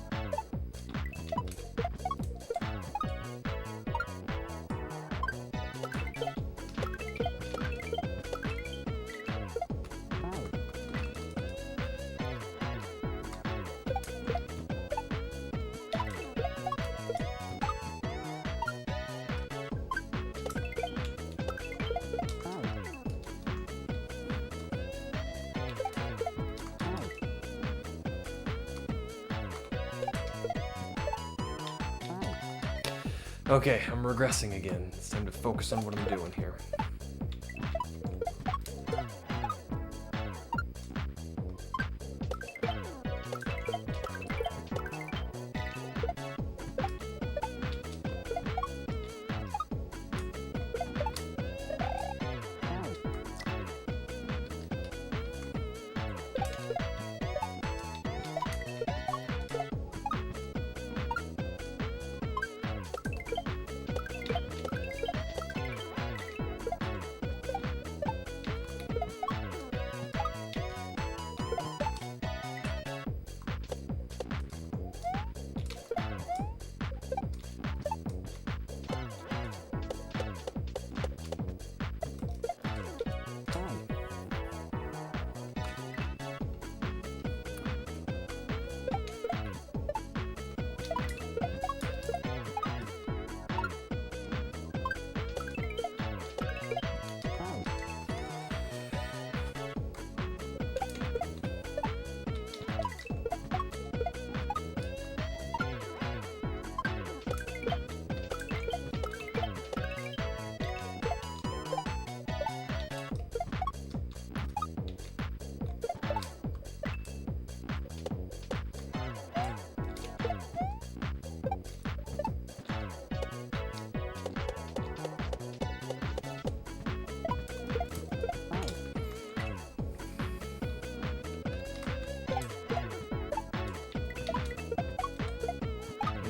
Okay, I'm regressing again. It's time to focus on what I'm doing here.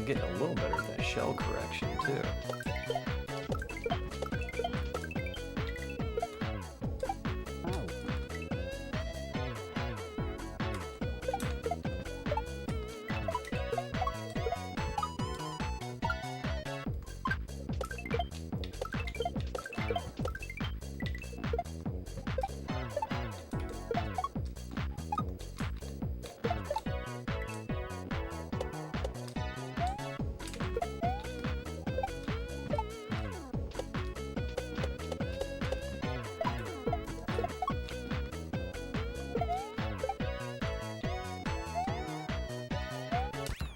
Getting a little better at that shell correction too.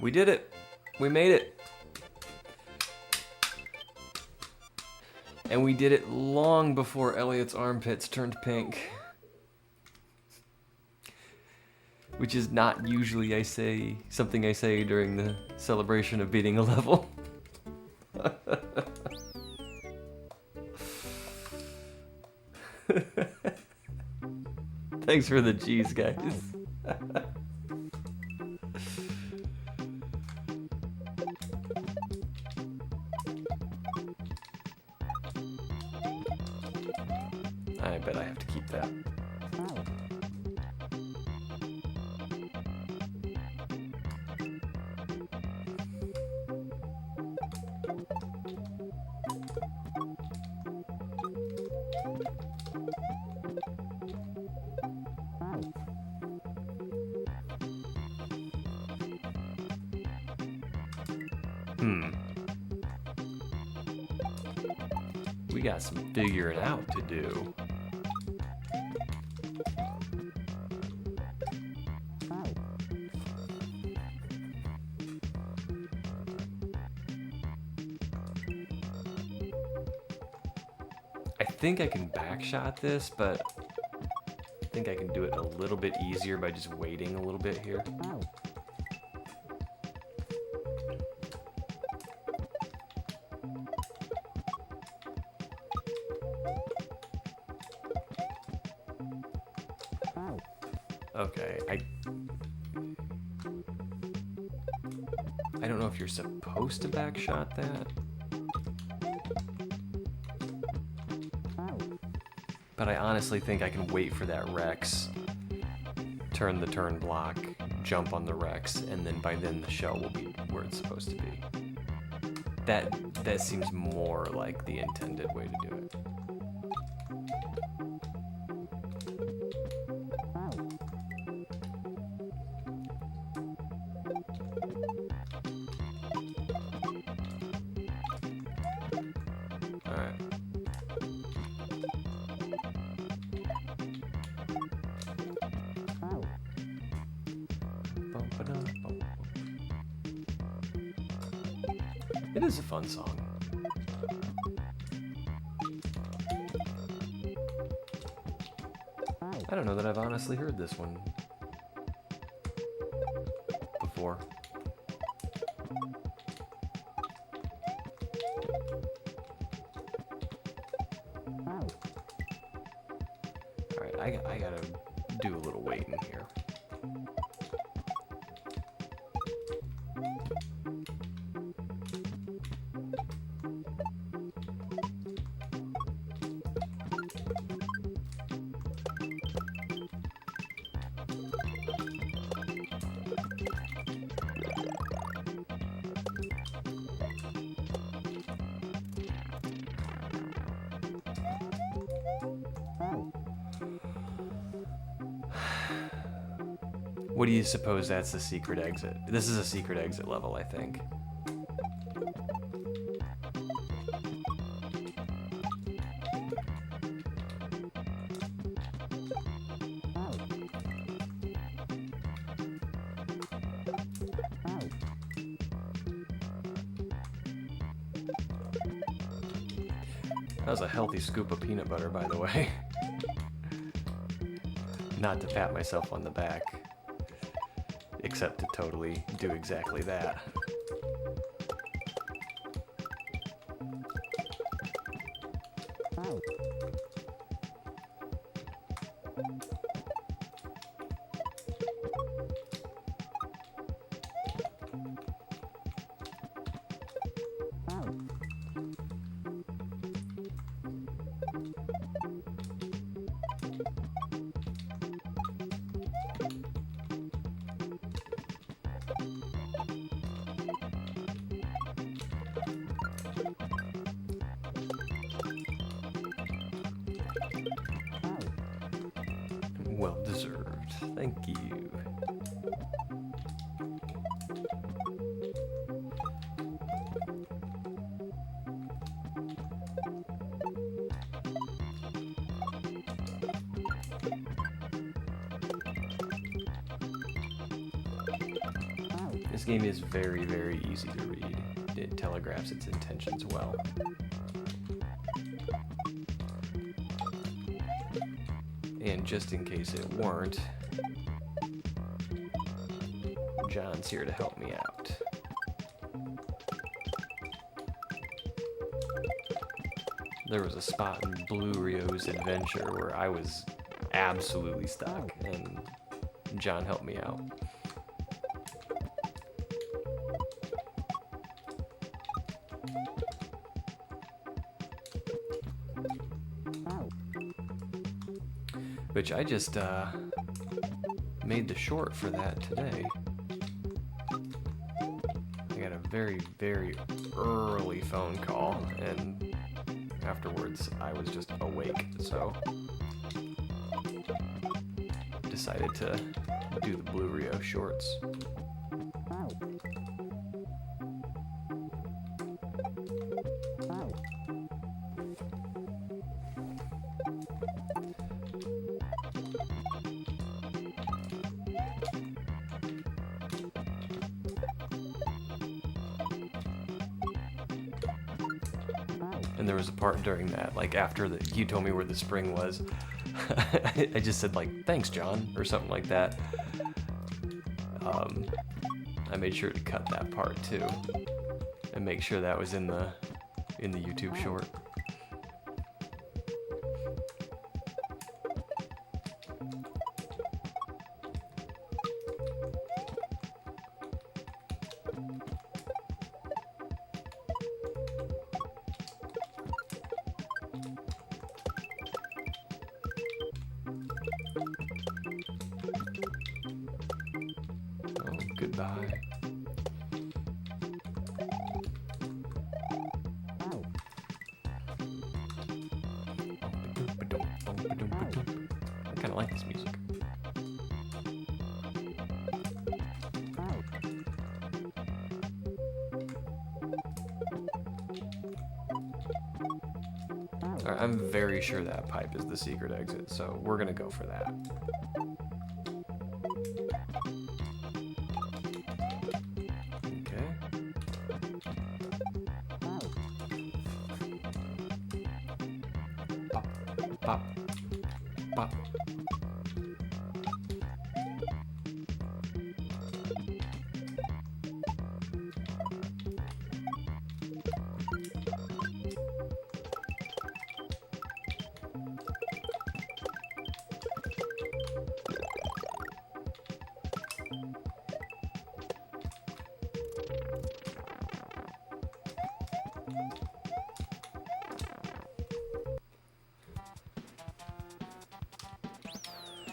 We did it. We made it. And we did it long before Elliot's armpits turned pink. Which is not usually something I say during the celebration of beating a level. Thanks for the G's, guys. I bet I have to keep that. We got some figuring out to do. I think I can backshot this, but I think I can do it a little bit easier by just waiting a little bit here. Okay, I don't know if you're supposed to backshot that. But I honestly think I can wait for that Rex, turn the turn block, jump on the Rex, and then by then the shell will be where it's supposed to be. That seems more like the intended way to do it. It is a fun song. I don't know that I've honestly heard this one before. Alright, I gotta do a little waiting here. What do you suppose that's the secret exit? This is a secret exit level, I think. That was a healthy scoop of peanut butter, by the way. Not to pat myself on the back, except to totally do exactly that. Well deserved. Thank you. This game is very, very easy to read. It telegraphs its intentions well. And just in case it weren't, John's here to help me out. There was a spot in Blue Rio's adventure where I was absolutely stuck, and John helped me out. Which I just made the short for that today. I got a very, very early phone call, and afterwards I was just awake, so decided to do the Blue Rio shorts. And there was a part during that, like after you told me where the spring was, I just said like, "Thanks, John," or something like that. I made sure to cut that part too, and make sure that was in the YouTube short. Oh, goodbye. I kind of like this music. Alright, I'm very sure that pipe is the secret exit, so we're gonna go for that. Pop, pop.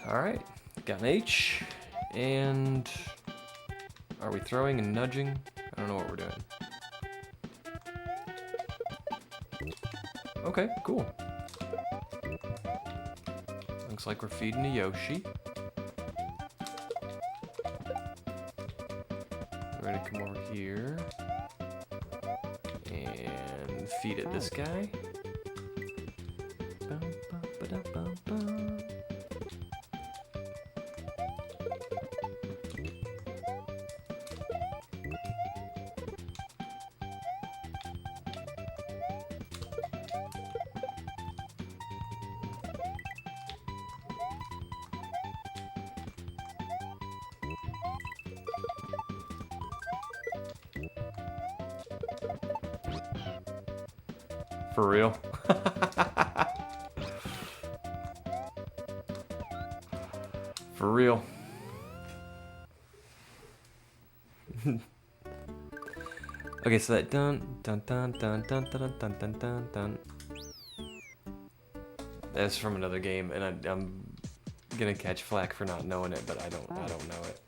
Alright, got an H, and are we throwing and nudging? I don't know what we're doing. Okay, cool. Looks like we're feeding a Yoshi. We're gonna come over here and feed it this guy. For real? For real. Okay, so that dun dun dun dun dun dun dun dun dun dun. That's from another game, and I'm gonna catch flack for not knowing it, but I don't know it.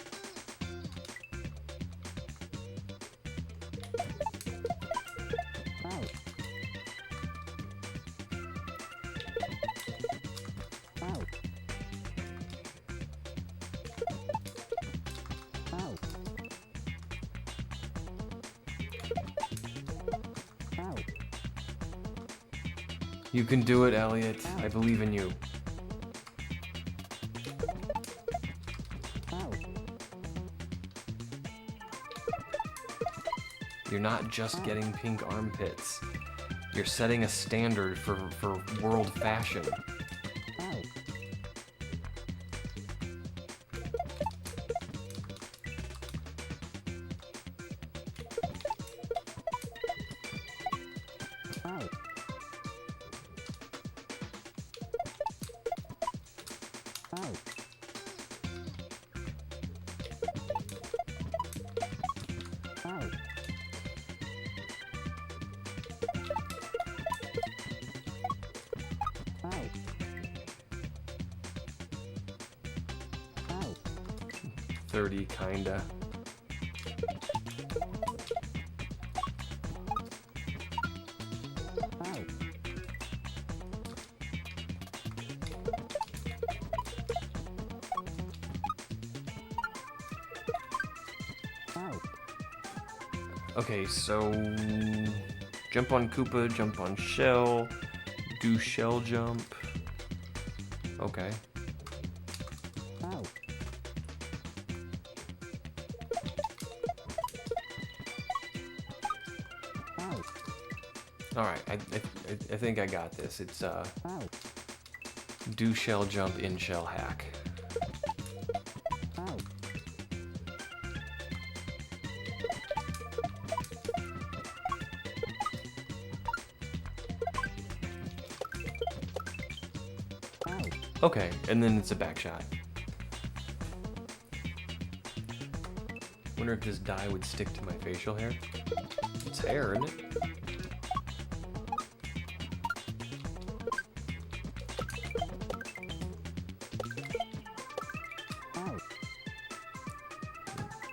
You can do it, Elliot. I believe in you. You're not just getting pink armpits. You're setting a standard for world fashion. 30, kinda. Okay, so jump on Koopa, jump on Shell, do shell jump. Okay. Alright, I think I got this. It's do shell jump in shell hack. Okay, and then it's a back shot. Wonder if this dye would stick to my facial hair. It's hair, isn't it?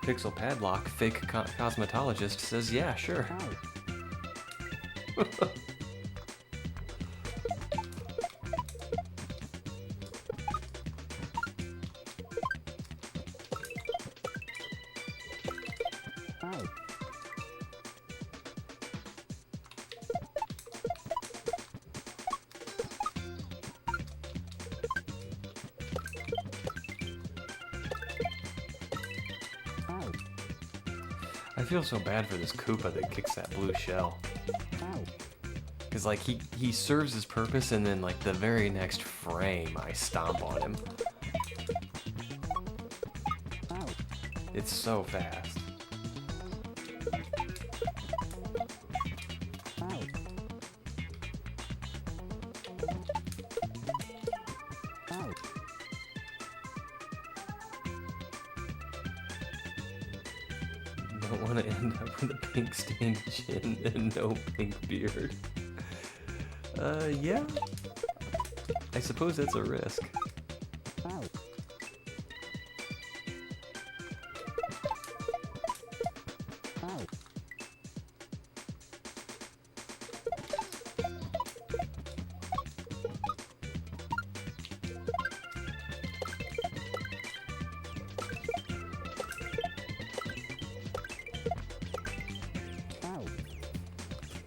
PixelPadlock, fake cosmetologist, says yeah, sure. I feel so bad for this Koopa that kicks that blue shell. Cause like he serves his purpose and then like the very next frame I stomp on him. It's so fast. Don't want to end up with a pink stained chin and no pink beard. Yeah. I suppose that's a risk.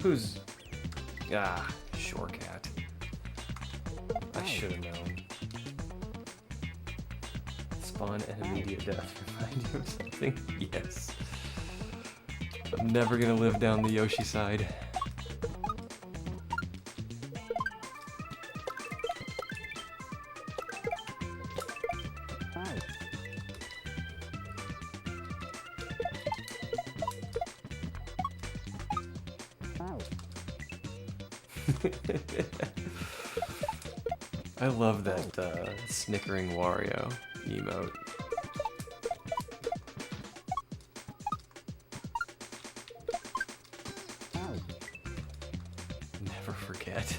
Who's... Shore Cat. I should have known. Spawn and immediate death. Remind you of something? Yes. I'm never gonna live down the Yoshi side. I love that snickering Wario emote. Never forget.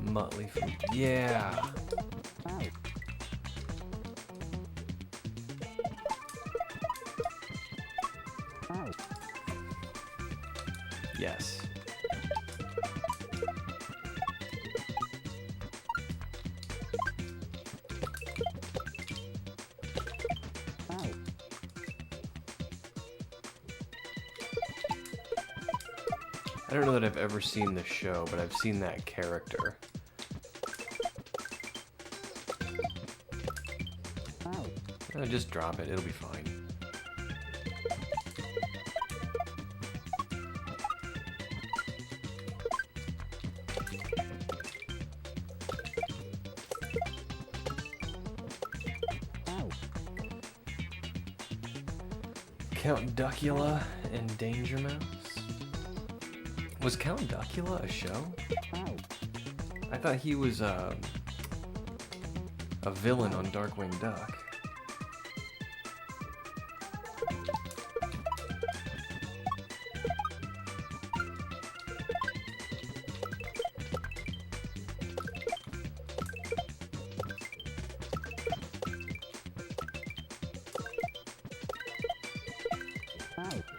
Muttley from... Yeah! Yes. I don't know that I've ever seen the show, but I've seen that character. Just drop it, it'll be fine. Count Duckula and Danger Mouse? Was Count Duckula a show? I thought he was a villain on Darkwing Duck.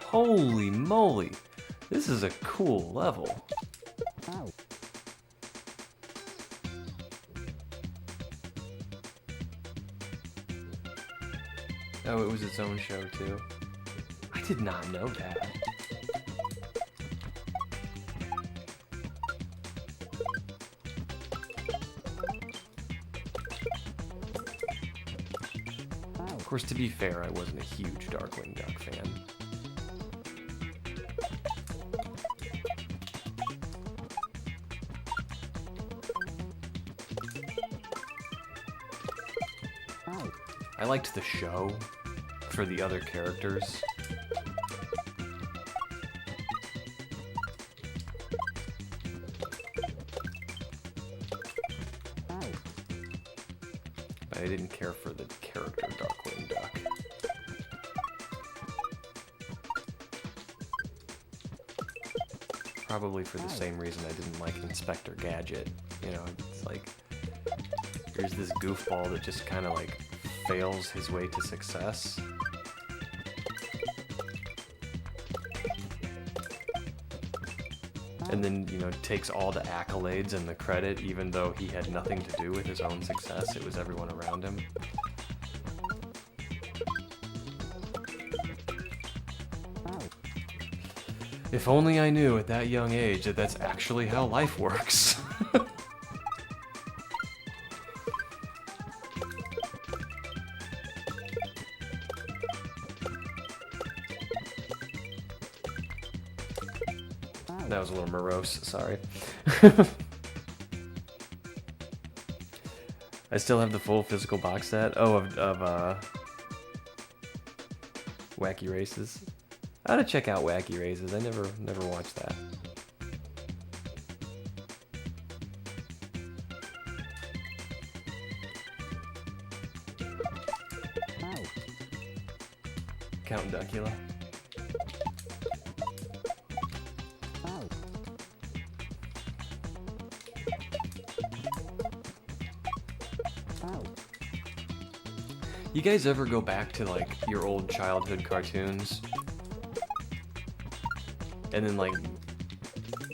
Holy moly! This is a cool level. Oh, it was its own show too. I did not know that. Of course, to be fair, I wasn't a huge Darkwing Duck fan. I liked the show for the other characters. But I didn't care for the character Darkwing Duck. Probably for the same reason I didn't like Inspector Gadget. You know, it's like, here's this goofball that just kind of like fails his way to success. And then, you know, takes all the accolades and the credit, even though he had nothing to do with his own success. It was everyone around him. If only I knew at that young age that that's actually how life works. That was a little morose, sorry. I still have the full physical box set. Oh, of Wacky Races. I ought to check out Wacky Races. I never watched that. Count Duckula. You guys ever go back to like your old childhood cartoons and then like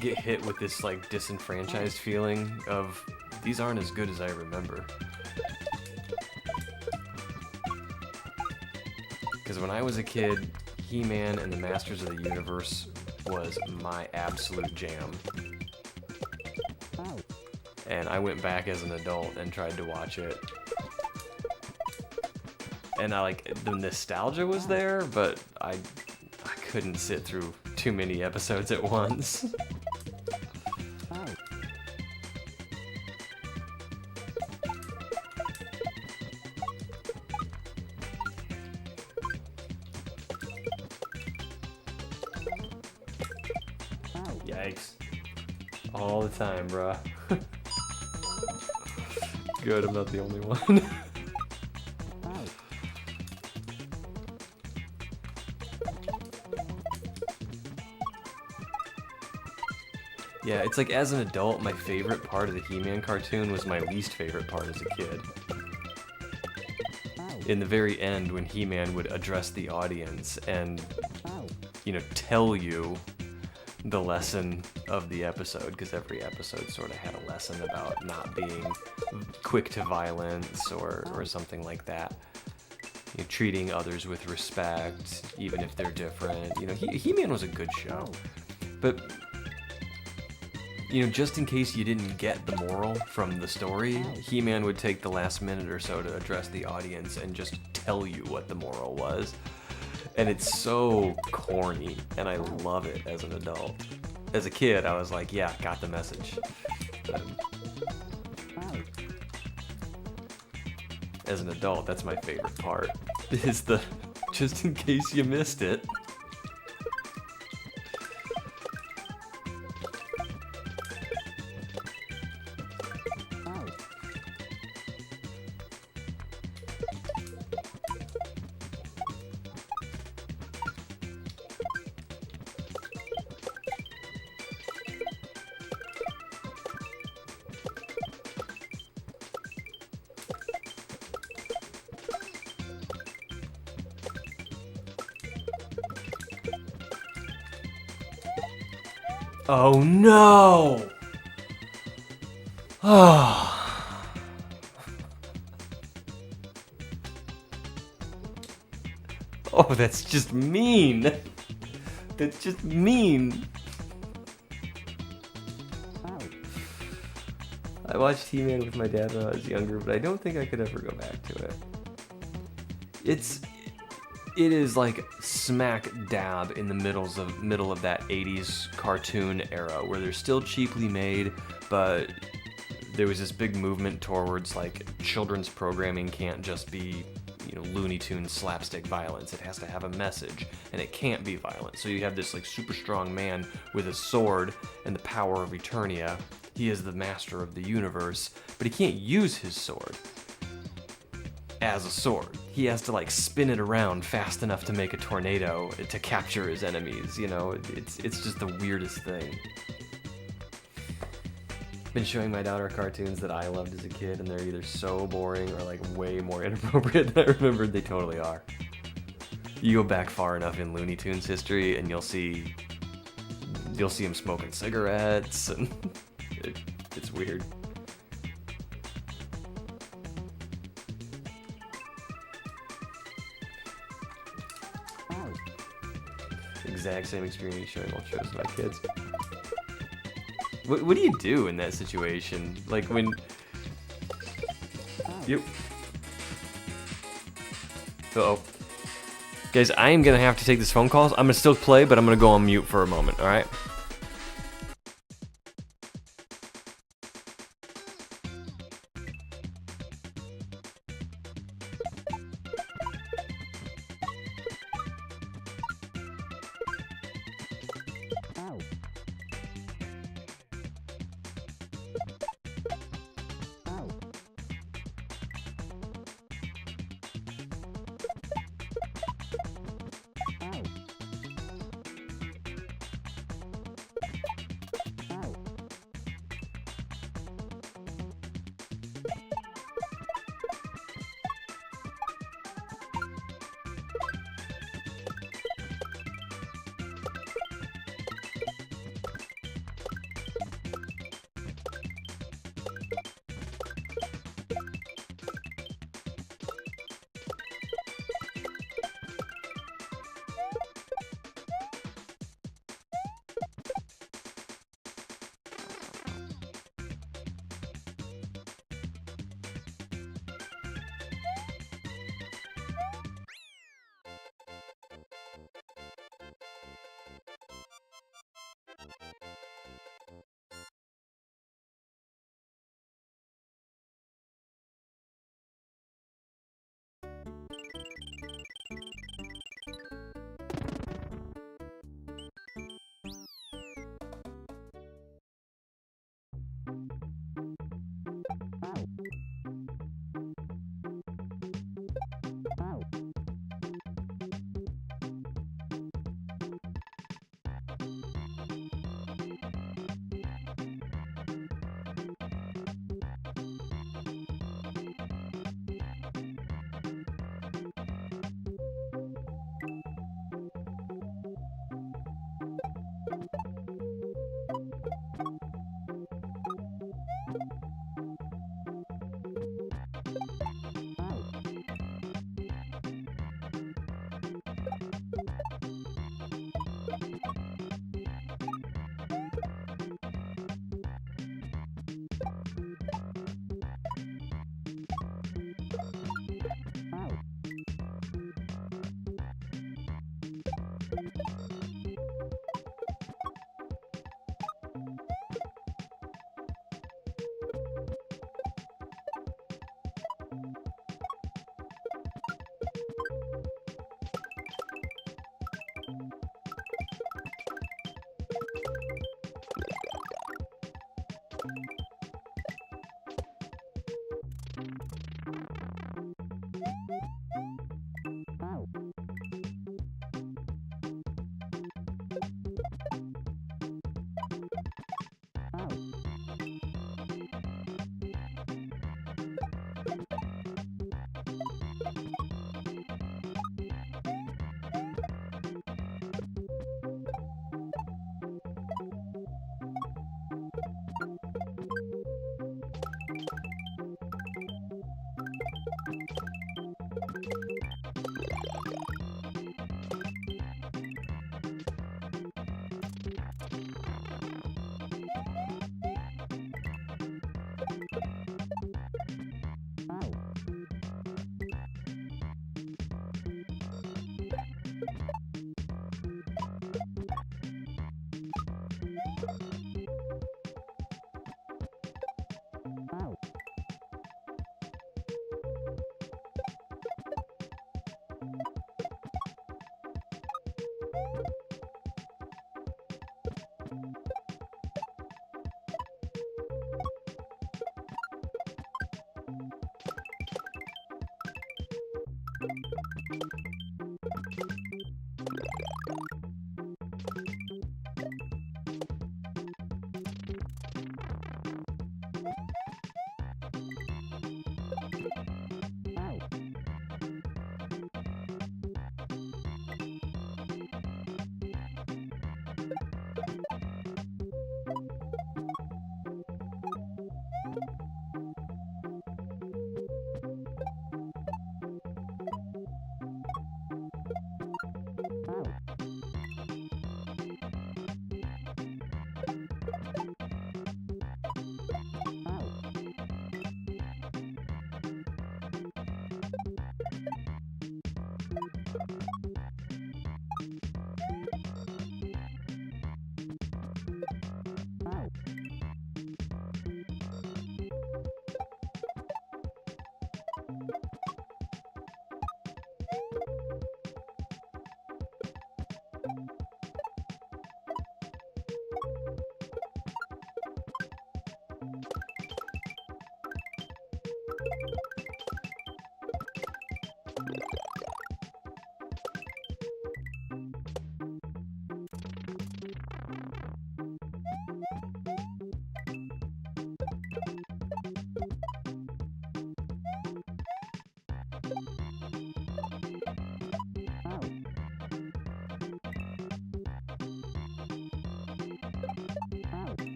get hit with this like disenfranchised feeling of these aren't as good as I remember? Because when I was a kid, He-Man and the Masters of the Universe was my absolute jam. And I went back as an adult and tried to watch it. And I like, the nostalgia was there, but I couldn't sit through too many episodes at once. Yikes. All the time, bruh. Good, I'm not the only one. Yeah, it's like as an adult, my favorite part of the He-Man cartoon was my least favorite part as a kid. In the very end, when He-Man would address the audience and, you know, tell you the lesson of the episode, because every episode sort of had a lesson about not being quick to violence or something like that. You know, treating others with respect, even if they're different. You know, He-Man was a good show. But, you know, just in case you didn't get the moral from the story, He-Man would take the last minute or so to address the audience and just tell you what the moral was. And it's so corny, and I love it as an adult. As a kid, I was like, yeah, got the message. But as an adult, that's my favorite part, is the, just in case you missed it. Oh no! Oh. Oh, that's just mean. That's just mean. I watched He-Man with my dad when I was younger, but I don't think I could ever go back to it. It is like smack dab in the middle of that 80s cartoon era where they're still cheaply made, but there was this big movement towards like children's programming can't just be, you know, Looney Tunes slapstick violence. It has to have a message, and it can't be violent. So you have this like super strong man with a sword and the power of Eternia. He is the master of the universe, but he can't use his sword as a sword. He has to like spin it around fast enough to make a tornado to capture his enemies, you know? It's just the weirdest thing. Been showing my daughter cartoons that I loved as a kid, and they're either so boring or like way more inappropriate than I remembered they totally are. You go back far enough in Looney Tunes history and you'll see him smoking cigarettes, and it's weird. Exact same experience showing old shows to my kids. What do you do in that situation? Like when... Yep. Uh-oh. Guys, I am gonna have to take this phone call. I'm gonna still play, but I'm gonna go on mute for a moment, alright?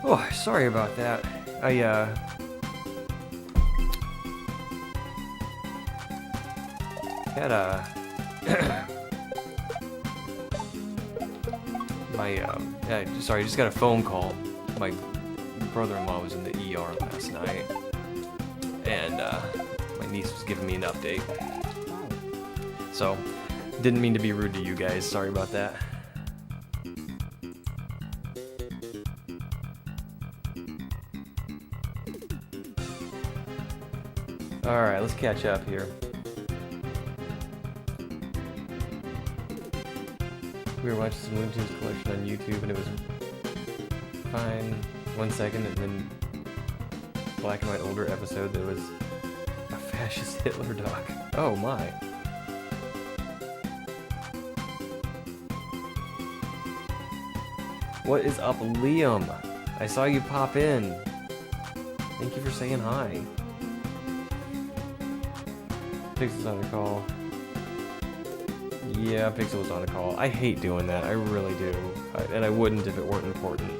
Oh, sorry about that. Had a sorry, just got a phone call. My brother-in-law was in the ER last night, and my niece was giving me an update. So, didn't mean to be rude to you guys. Sorry about that. Alright, let's catch up here. We were watching some Looney Tunes collection on YouTube and it was fine 1 second, and then black and white older episode there was a fascist Hitler doc. Oh my. What is up, Liam? I saw you pop in. Thank you for saying hi. Pixel's on a call. Yeah, Pixel was on a call. I hate doing that. I really do. And I wouldn't if it weren't important.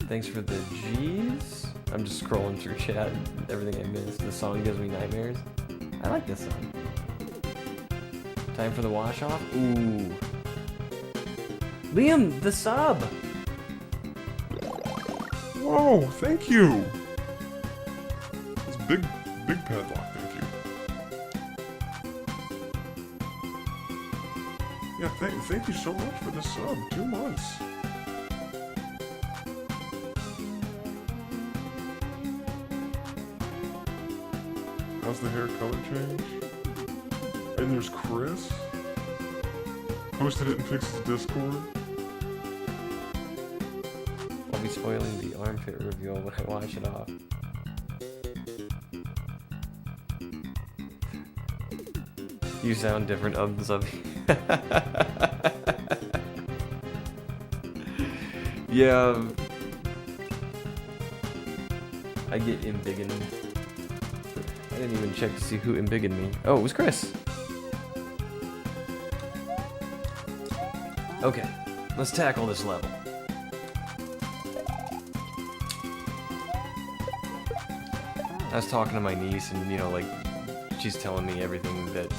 Thanks for the G's. I'm just scrolling through chat. Everything I missed. The song gives me nightmares. I like this song. Time for the wash off? Ooh. Liam, the sub! Whoa, thank you! It's big padlock, thank you. Yeah, thank you so much for the sub. 2 months. How's the hair color change? And there's Chris. Posted it in Pixel's Discord. I'll be spoiling the armpit reveal when I wash it off. You sound different, Subby. Yeah. I get embiggened. I didn't even check to see who embiggened me. Oh, it was Chris. Okay, let's tackle this level. I was talking to my niece and, you know, like, she's telling me everything that,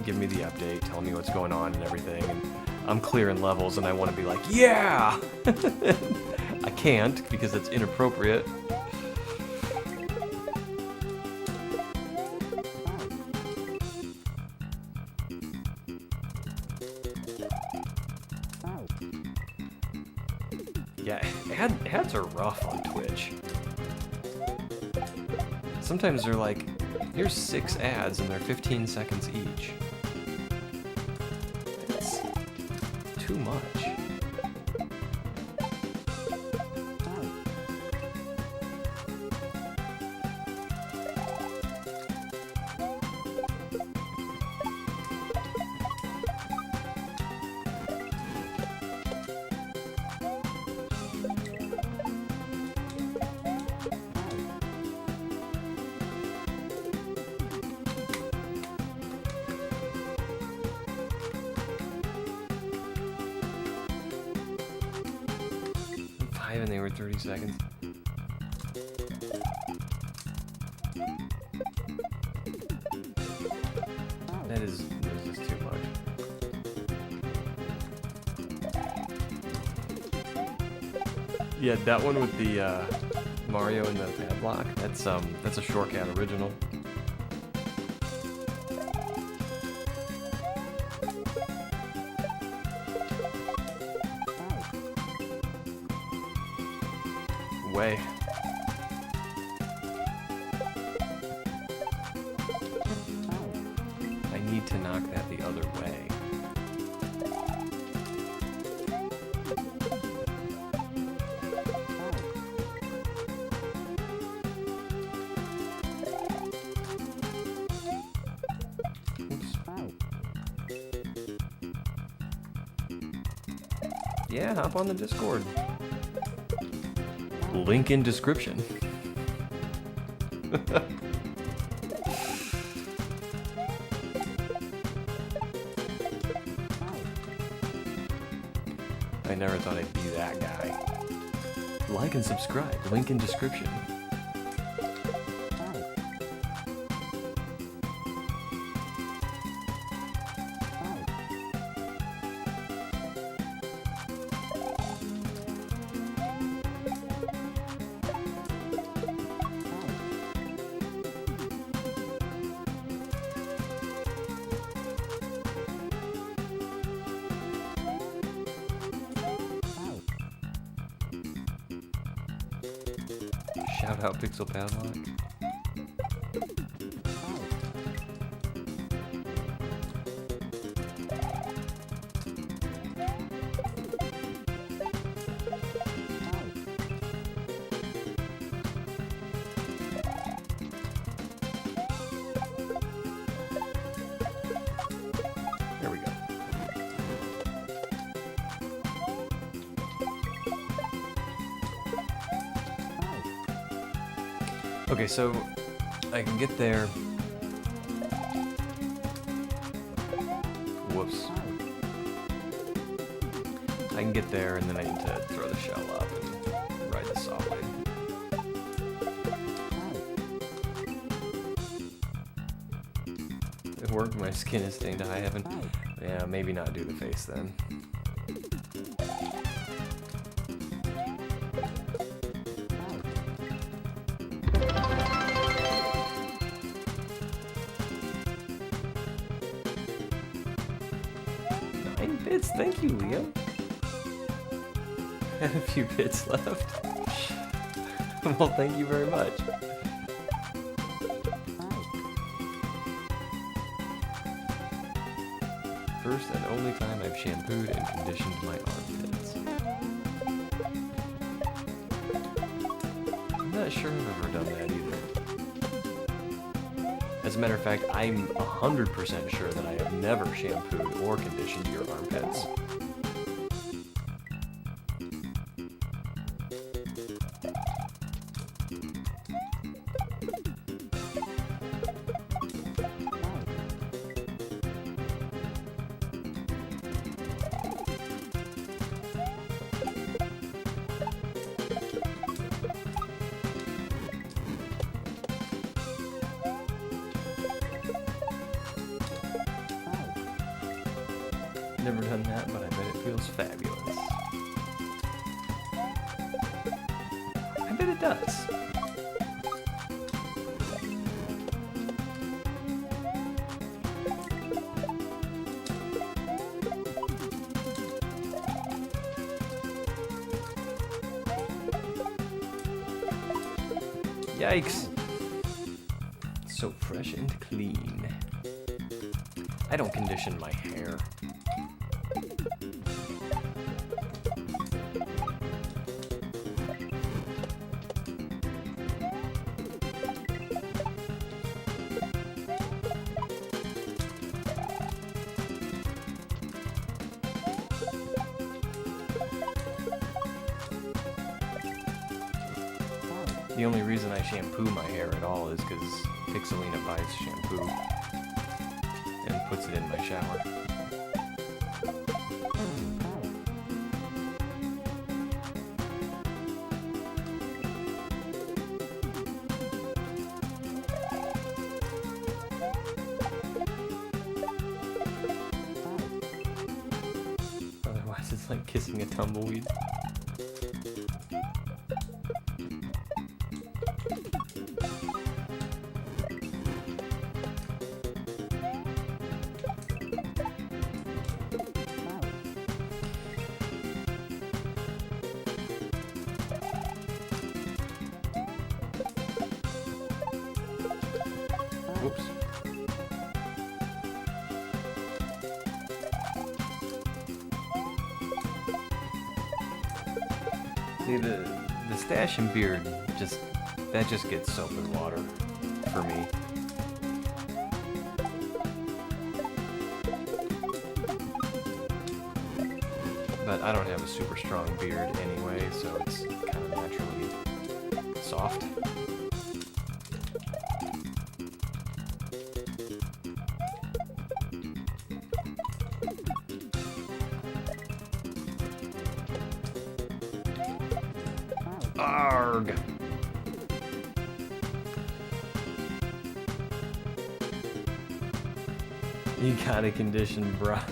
giving me the update, telling me what's going on and everything, and I'm clearing levels and I want to be like, yeah! I can't because it's inappropriate. Yeah, ads are rough on Twitch. Sometimes they're like, here's 6 ads and they're 15 seconds each. That's too much. and they were 30 seconds. That is just too much. Yeah, that one with the Mario and the padlock. That's a shortcut original. Way. I need to knock that the other way. Oops. Yeah, hop on the Discord. Link in description. I never thought I'd be that guy. Like and subscribe. Link in description. Shout out PixelPadlock. There we go. Okay, so I can get there. Whoops. I can get there, and then I need to throw the shell up and ride the saw blade. It worked. My skin is stained to high heaven. Yeah, maybe not do the face then. Bits, thank you, Leo. Had a few bits left. Well, thank you very much. First and only time I've shampooed and conditioned my armpits. I'm not sure I've ever done that either. As a matter of fact, I'm 100% sure that I have never shampooed or conditioned your armpits. Never done that, but I bet it feels fabulous. I bet it does. Yikes. So fresh and clean. I don't condition my hair. The only reason I shampoo my hair at all is because Pixelina buys shampoo and puts it in my shower. It's like kissing a tumbleweed. Whoops. See, the stash and beard that just gets soap and water for me. But I don't have a super strong beard anyway, so it's kind of naturally soft. Arg! You got a condition, bruh.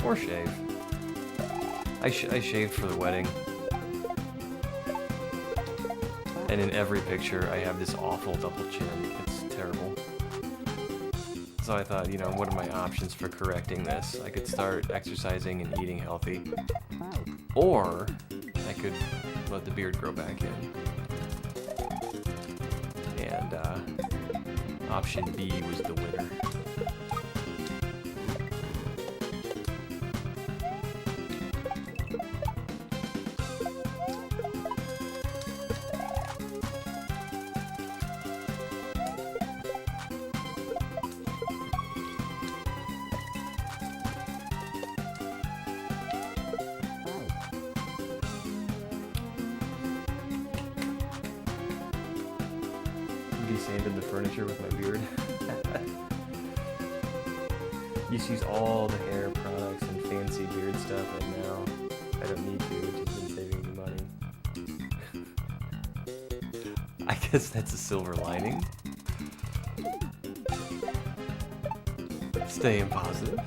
Or shave. I shaved for the wedding. And in every picture, I have this awful double chin. It's terrible. So I thought, you know, what are my options for correcting this? I could start exercising and eating healthy. Or I could let the beard grow back in. And option B was the winner. Desanded the furniture with my beard. Used to use all the hair products and fancy beard stuff, and now I don't need to, which has been saving me money. I guess that's a silver lining. Staying positive.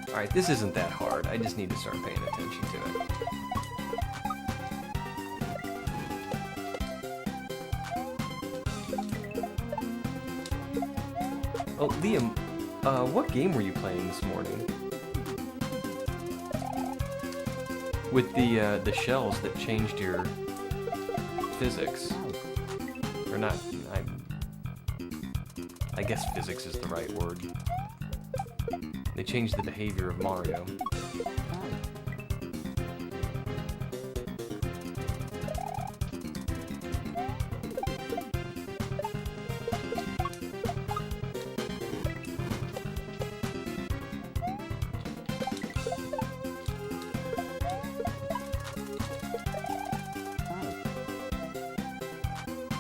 Alright, this isn't that hard. I just need to start paying attention to it. Oh, Liam, what game were you playing this morning? With the shells that changed your physics. Or not, I guess physics is the right word. They changed the behavior of Mario.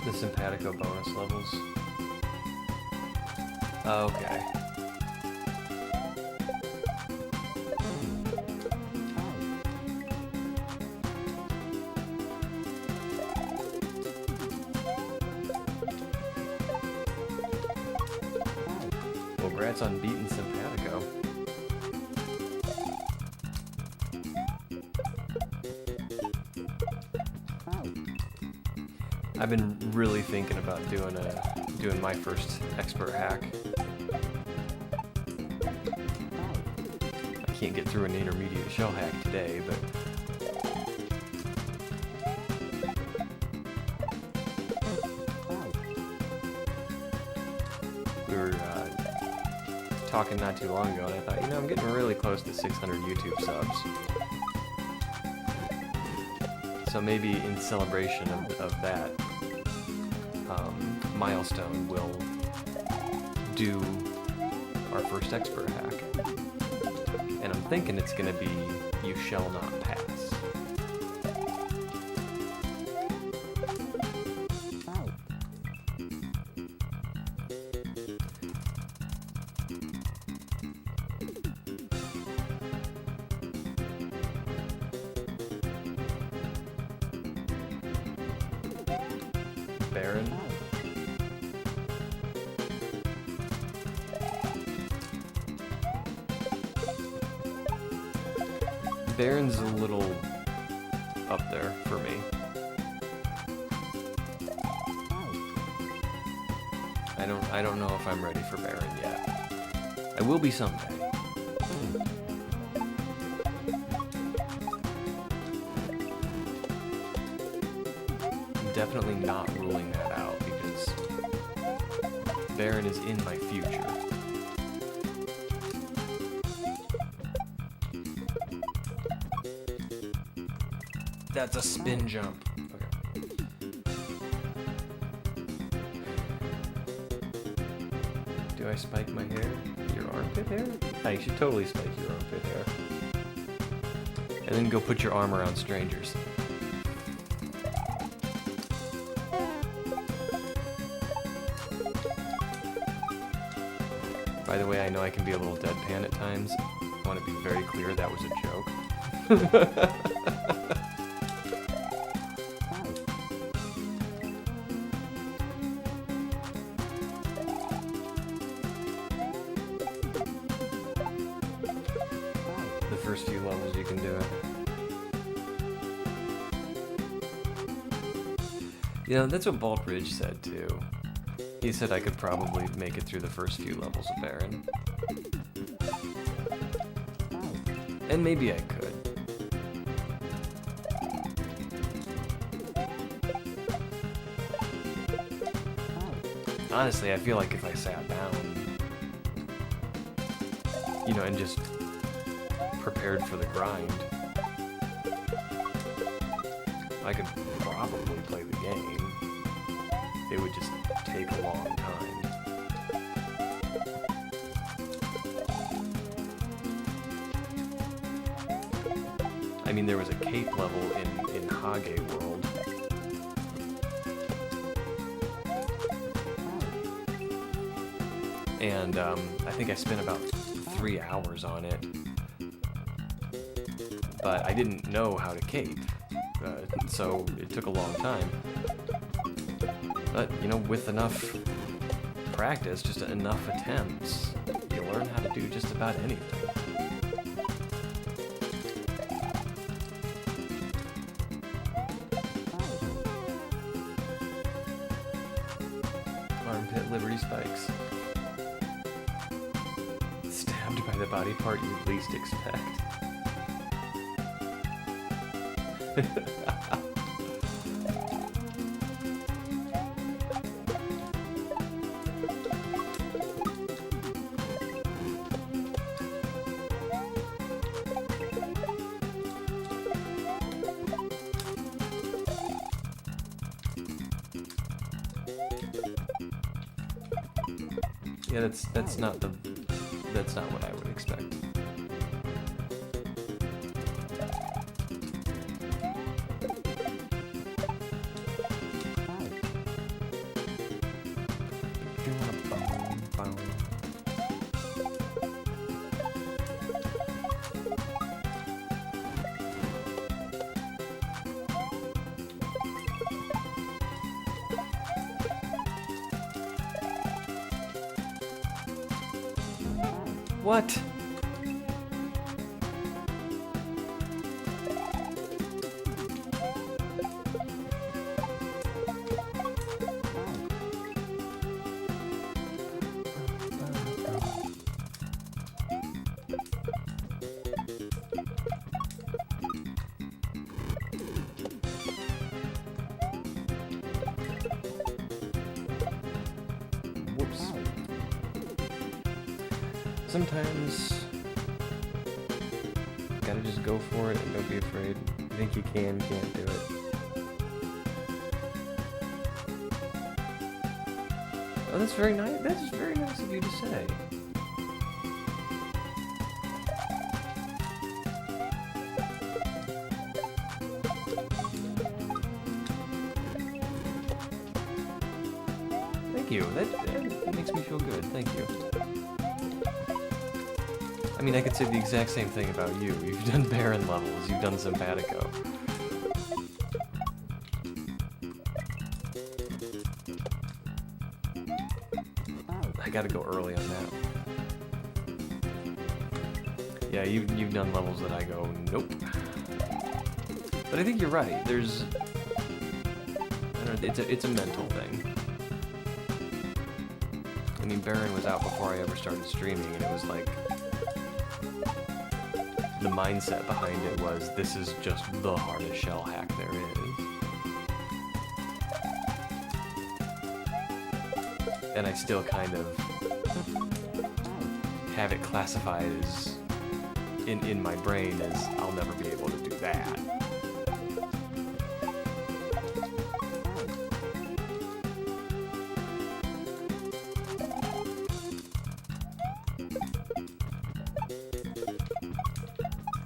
The Simpatico bonus levels. Okay. Congrats on beating Simpatico. I've been really thinking about doing my first expert hack. I can't get through an intermediate shell hack today, but we were talking not too long ago, and I thought, you know, I'm getting really close to 600 YouTube subs. So maybe in celebration of that milestone, we'll do our first expert hack. And I'm thinking it's gonna be you shall not pass. Baron. Baron's a little up there for me. I don't know if I'm ready for Baron yet. I will be someday. I'm definitely not ruling that out because Baron is in my future. That's a spin jump. Okay. Do I spike my hair? Your armpit hair? You should totally spike your armpit hair. And then go put your arm around strangers. By the way, I know I can be a little deadpan at times. I want to be very clear that was a joke. The first few levels you can do it. You know, that's what Bald Ridge said too. He said I could probably make it through the first few levels of Baron. And maybe I could. Honestly, I feel like if I sat down, you know, and just prepared for the grind, I could probably play the game. It would just take a long time. I mean, there was a cape level in Hage World. And I think I spent about 3 hours on it. But I didn't know how to cape. So it took a long time. But, you know, with enough practice, just enough attempts, you learn how to do just about anything. Armpit Liberty Spikes. Stabbed by the body part you'd least expect. Yeah, that's not what I would expect. What? Whoops. Sometimes gotta just go for it and don't be afraid. You think you can't do it. Oh, that's very nice. That's very nice of you to say. Thank you. That makes me feel good. Thank you. I mean, I could say the exact same thing about you. You've done Baron levels. You've done Simpatico. I gotta go early on that. Yeah, you've done levels that I go, nope. But I think you're right. There's, I don't know, it's a mental thing. I mean, Baron was out before I ever started streaming, and it was like, the mindset behind it was, this is just the hardest shell hack there is. And I still kind of have it classified as, in my brain, as I'll never be able to do that.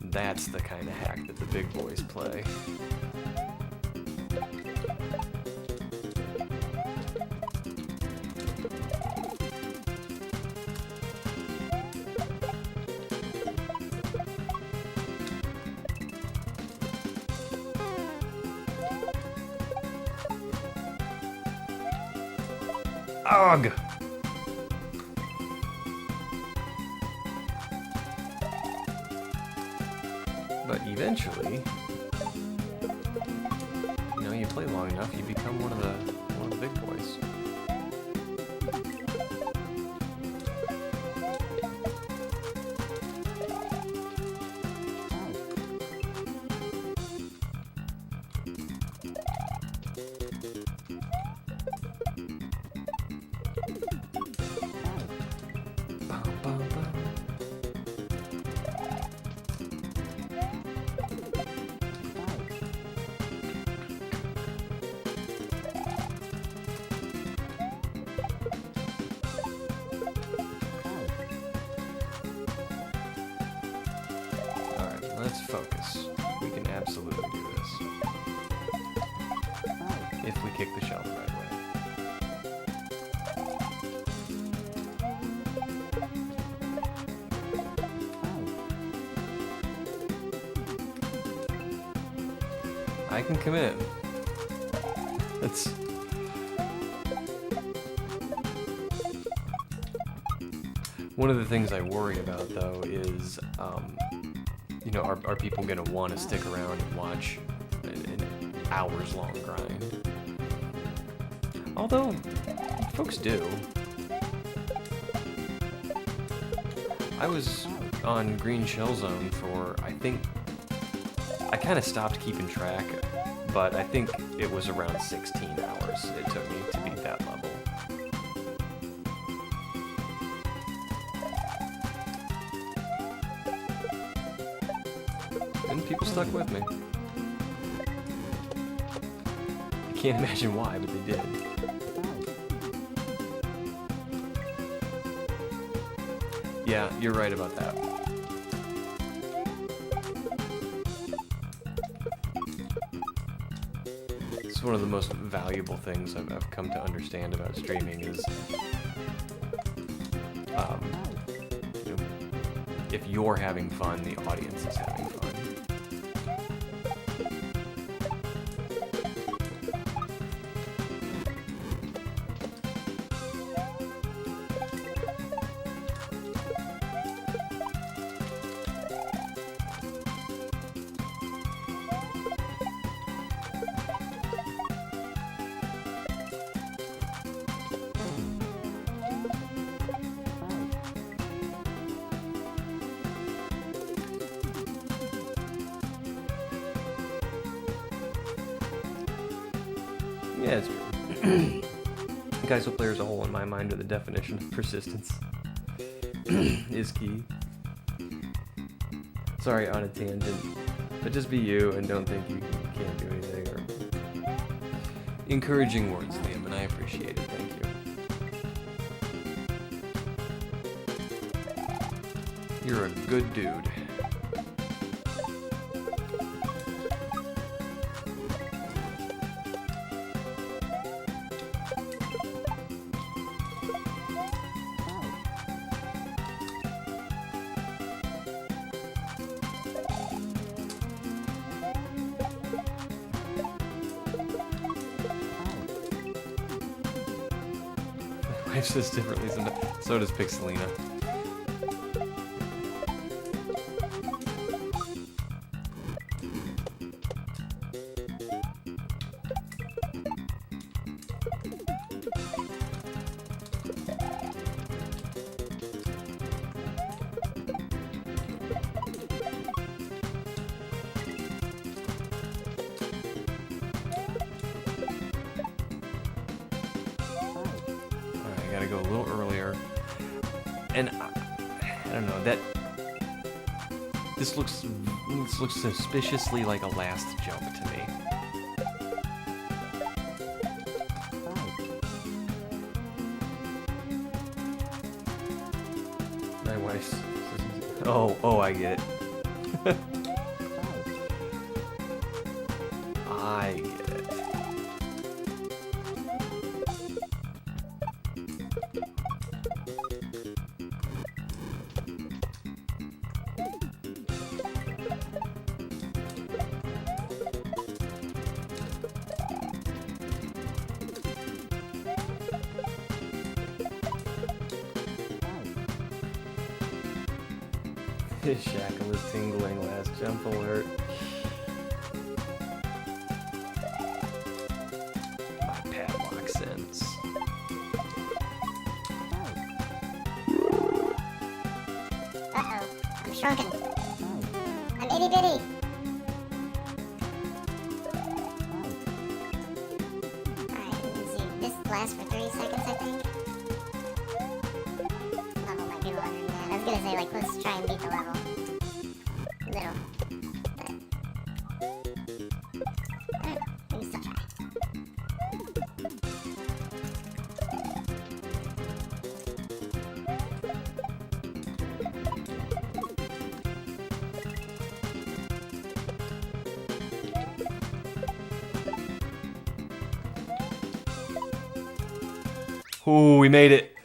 That's the kind of hack that the big boys play. Ugh! But eventually, you know, you play long enough, you become one of the big boys. Let's focus. We can absolutely do this. If we kick the shell the right way. I can commit. That's... One of the things I worry about, though, is, you know, are people gonna want to stick around and watch an hours-long grind? Although, folks do. I was on Green Shell Zone for, I think, I kind of stopped keeping track, but I think it was around 16 hours it took me to beat that level. And people stuck with me. I can't imagine why, but they did. Yeah, you're right about that. It's one of the most valuable things I've come to understand about streaming is, you know, if you're having fun, the audience is having fun. Yeah, it's true. Kaizo player as a whole, in my mind, are the definition of persistence. Is key. Sorry, on a tangent. But just be you and don't think you can't do anything. Or encouraging words, Liam, and I appreciate it. Thank you. You're a good dude. My wife says differently sometimes. So does Pixelina. Gotta go a little earlier, and I don't know that this looks suspiciously like a last jump to me. My wife says, oh, I get it. I get it. His shackle is tingling, last jump alert. My padlock sense. Uh-oh, I'm shrunken. I'm itty bitty. Alright, let's see. This lasts for 30 seconds, I think. Level might be longer than that. I was gonna say, like, let's try and beat the level. Little. But... I don't know. We can still try. Ooh, we made it.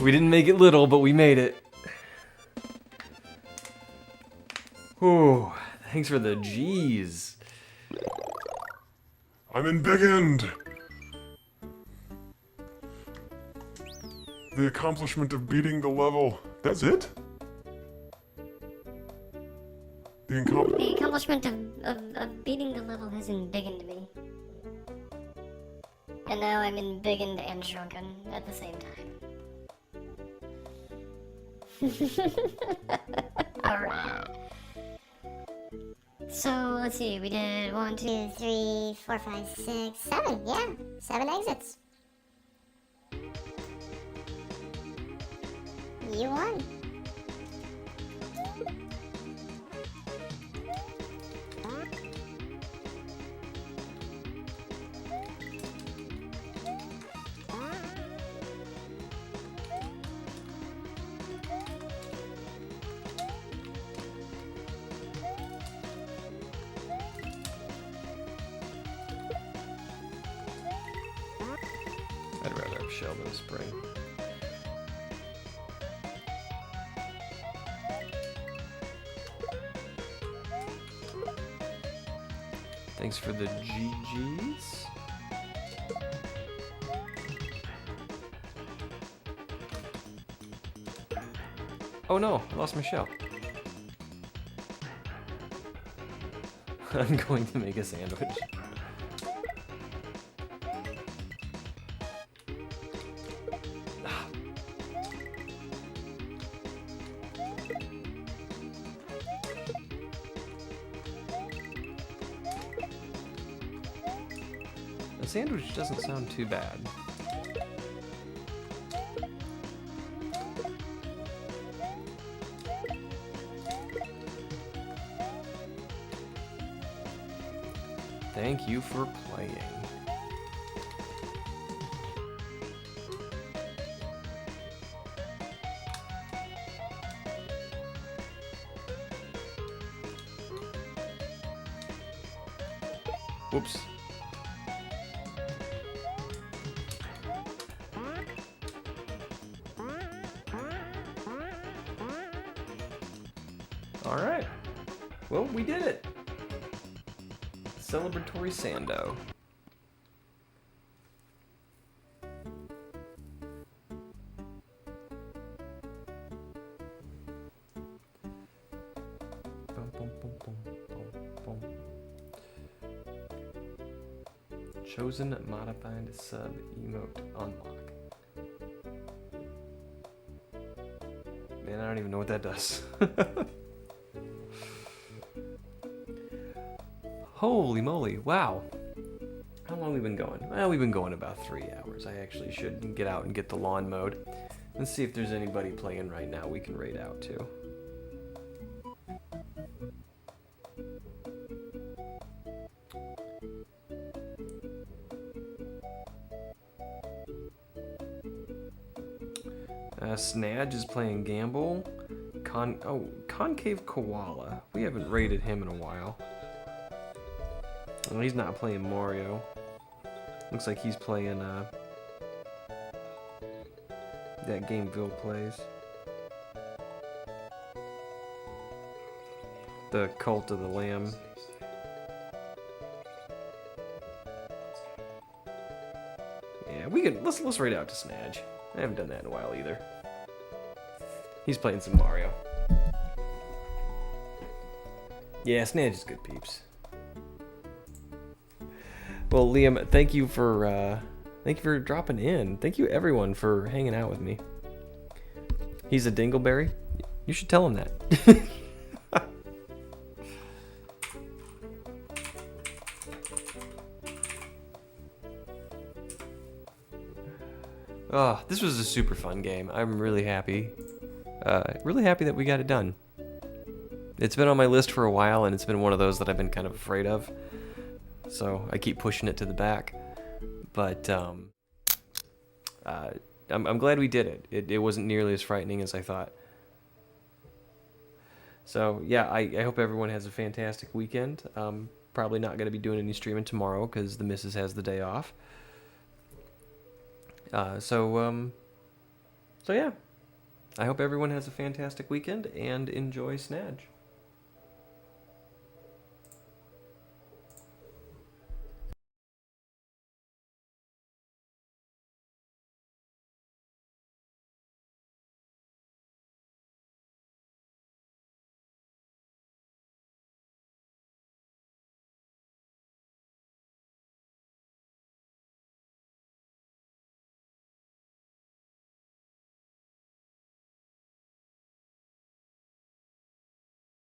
We didn't make it little, but we made it. Ooh, thanks for the G's. I'm in Big End! The accomplishment of beating the level. That's it? The accomplishment of beating the level hasn't biggened me. And now I'm in biggened and shrunken at the same time. Alright. So, let's see, we did 1, 2, 3, 4, 5, 6, 7. Yeah, 7 exits. You won. I'd rather have shell than spring. Thanks for the GGs. Oh no, I lost my shell. I'm going to make a sandwich. The sandwich doesn't sound too bad. Thank you for playing. Whoops. Alright. Well, we did it. Celebratory Sando. Chosen modified sub emote unlock. Man, I don't even know what that does. Holy moly, wow. How long have we been going? Well, we've been going about 3 hours. I actually should get out and get the lawn mowed. Let's see if there's anybody playing right now we can raid out to. Snadge is playing Gamble. Concave Koala. We haven't raided him in a while. Well, he's not playing Mario. Looks like he's playing that game Bill plays. The Cult of the Lamb. Yeah, we can let's raid out to Snadge. I haven't done that in a while either. He's playing some Mario. Yeah, Snadge is good, peeps. Well, Liam, thank you for dropping in. Thank you everyone for hanging out with me. He's a dingleberry. You should tell him that. Oh, this was a super fun game. I'm really happy. Really happy that we got it done. It's been on my list for a while, and it's been one of those that I've been kind of afraid of. So I keep pushing it to the back. But I'm glad we did it. It wasn't nearly as frightening as I thought. So yeah, I hope everyone has a fantastic weekend. Probably not going to be doing any streaming tomorrow because the missus has the day off. So yeah, I hope everyone has a fantastic weekend and enjoy Snadge.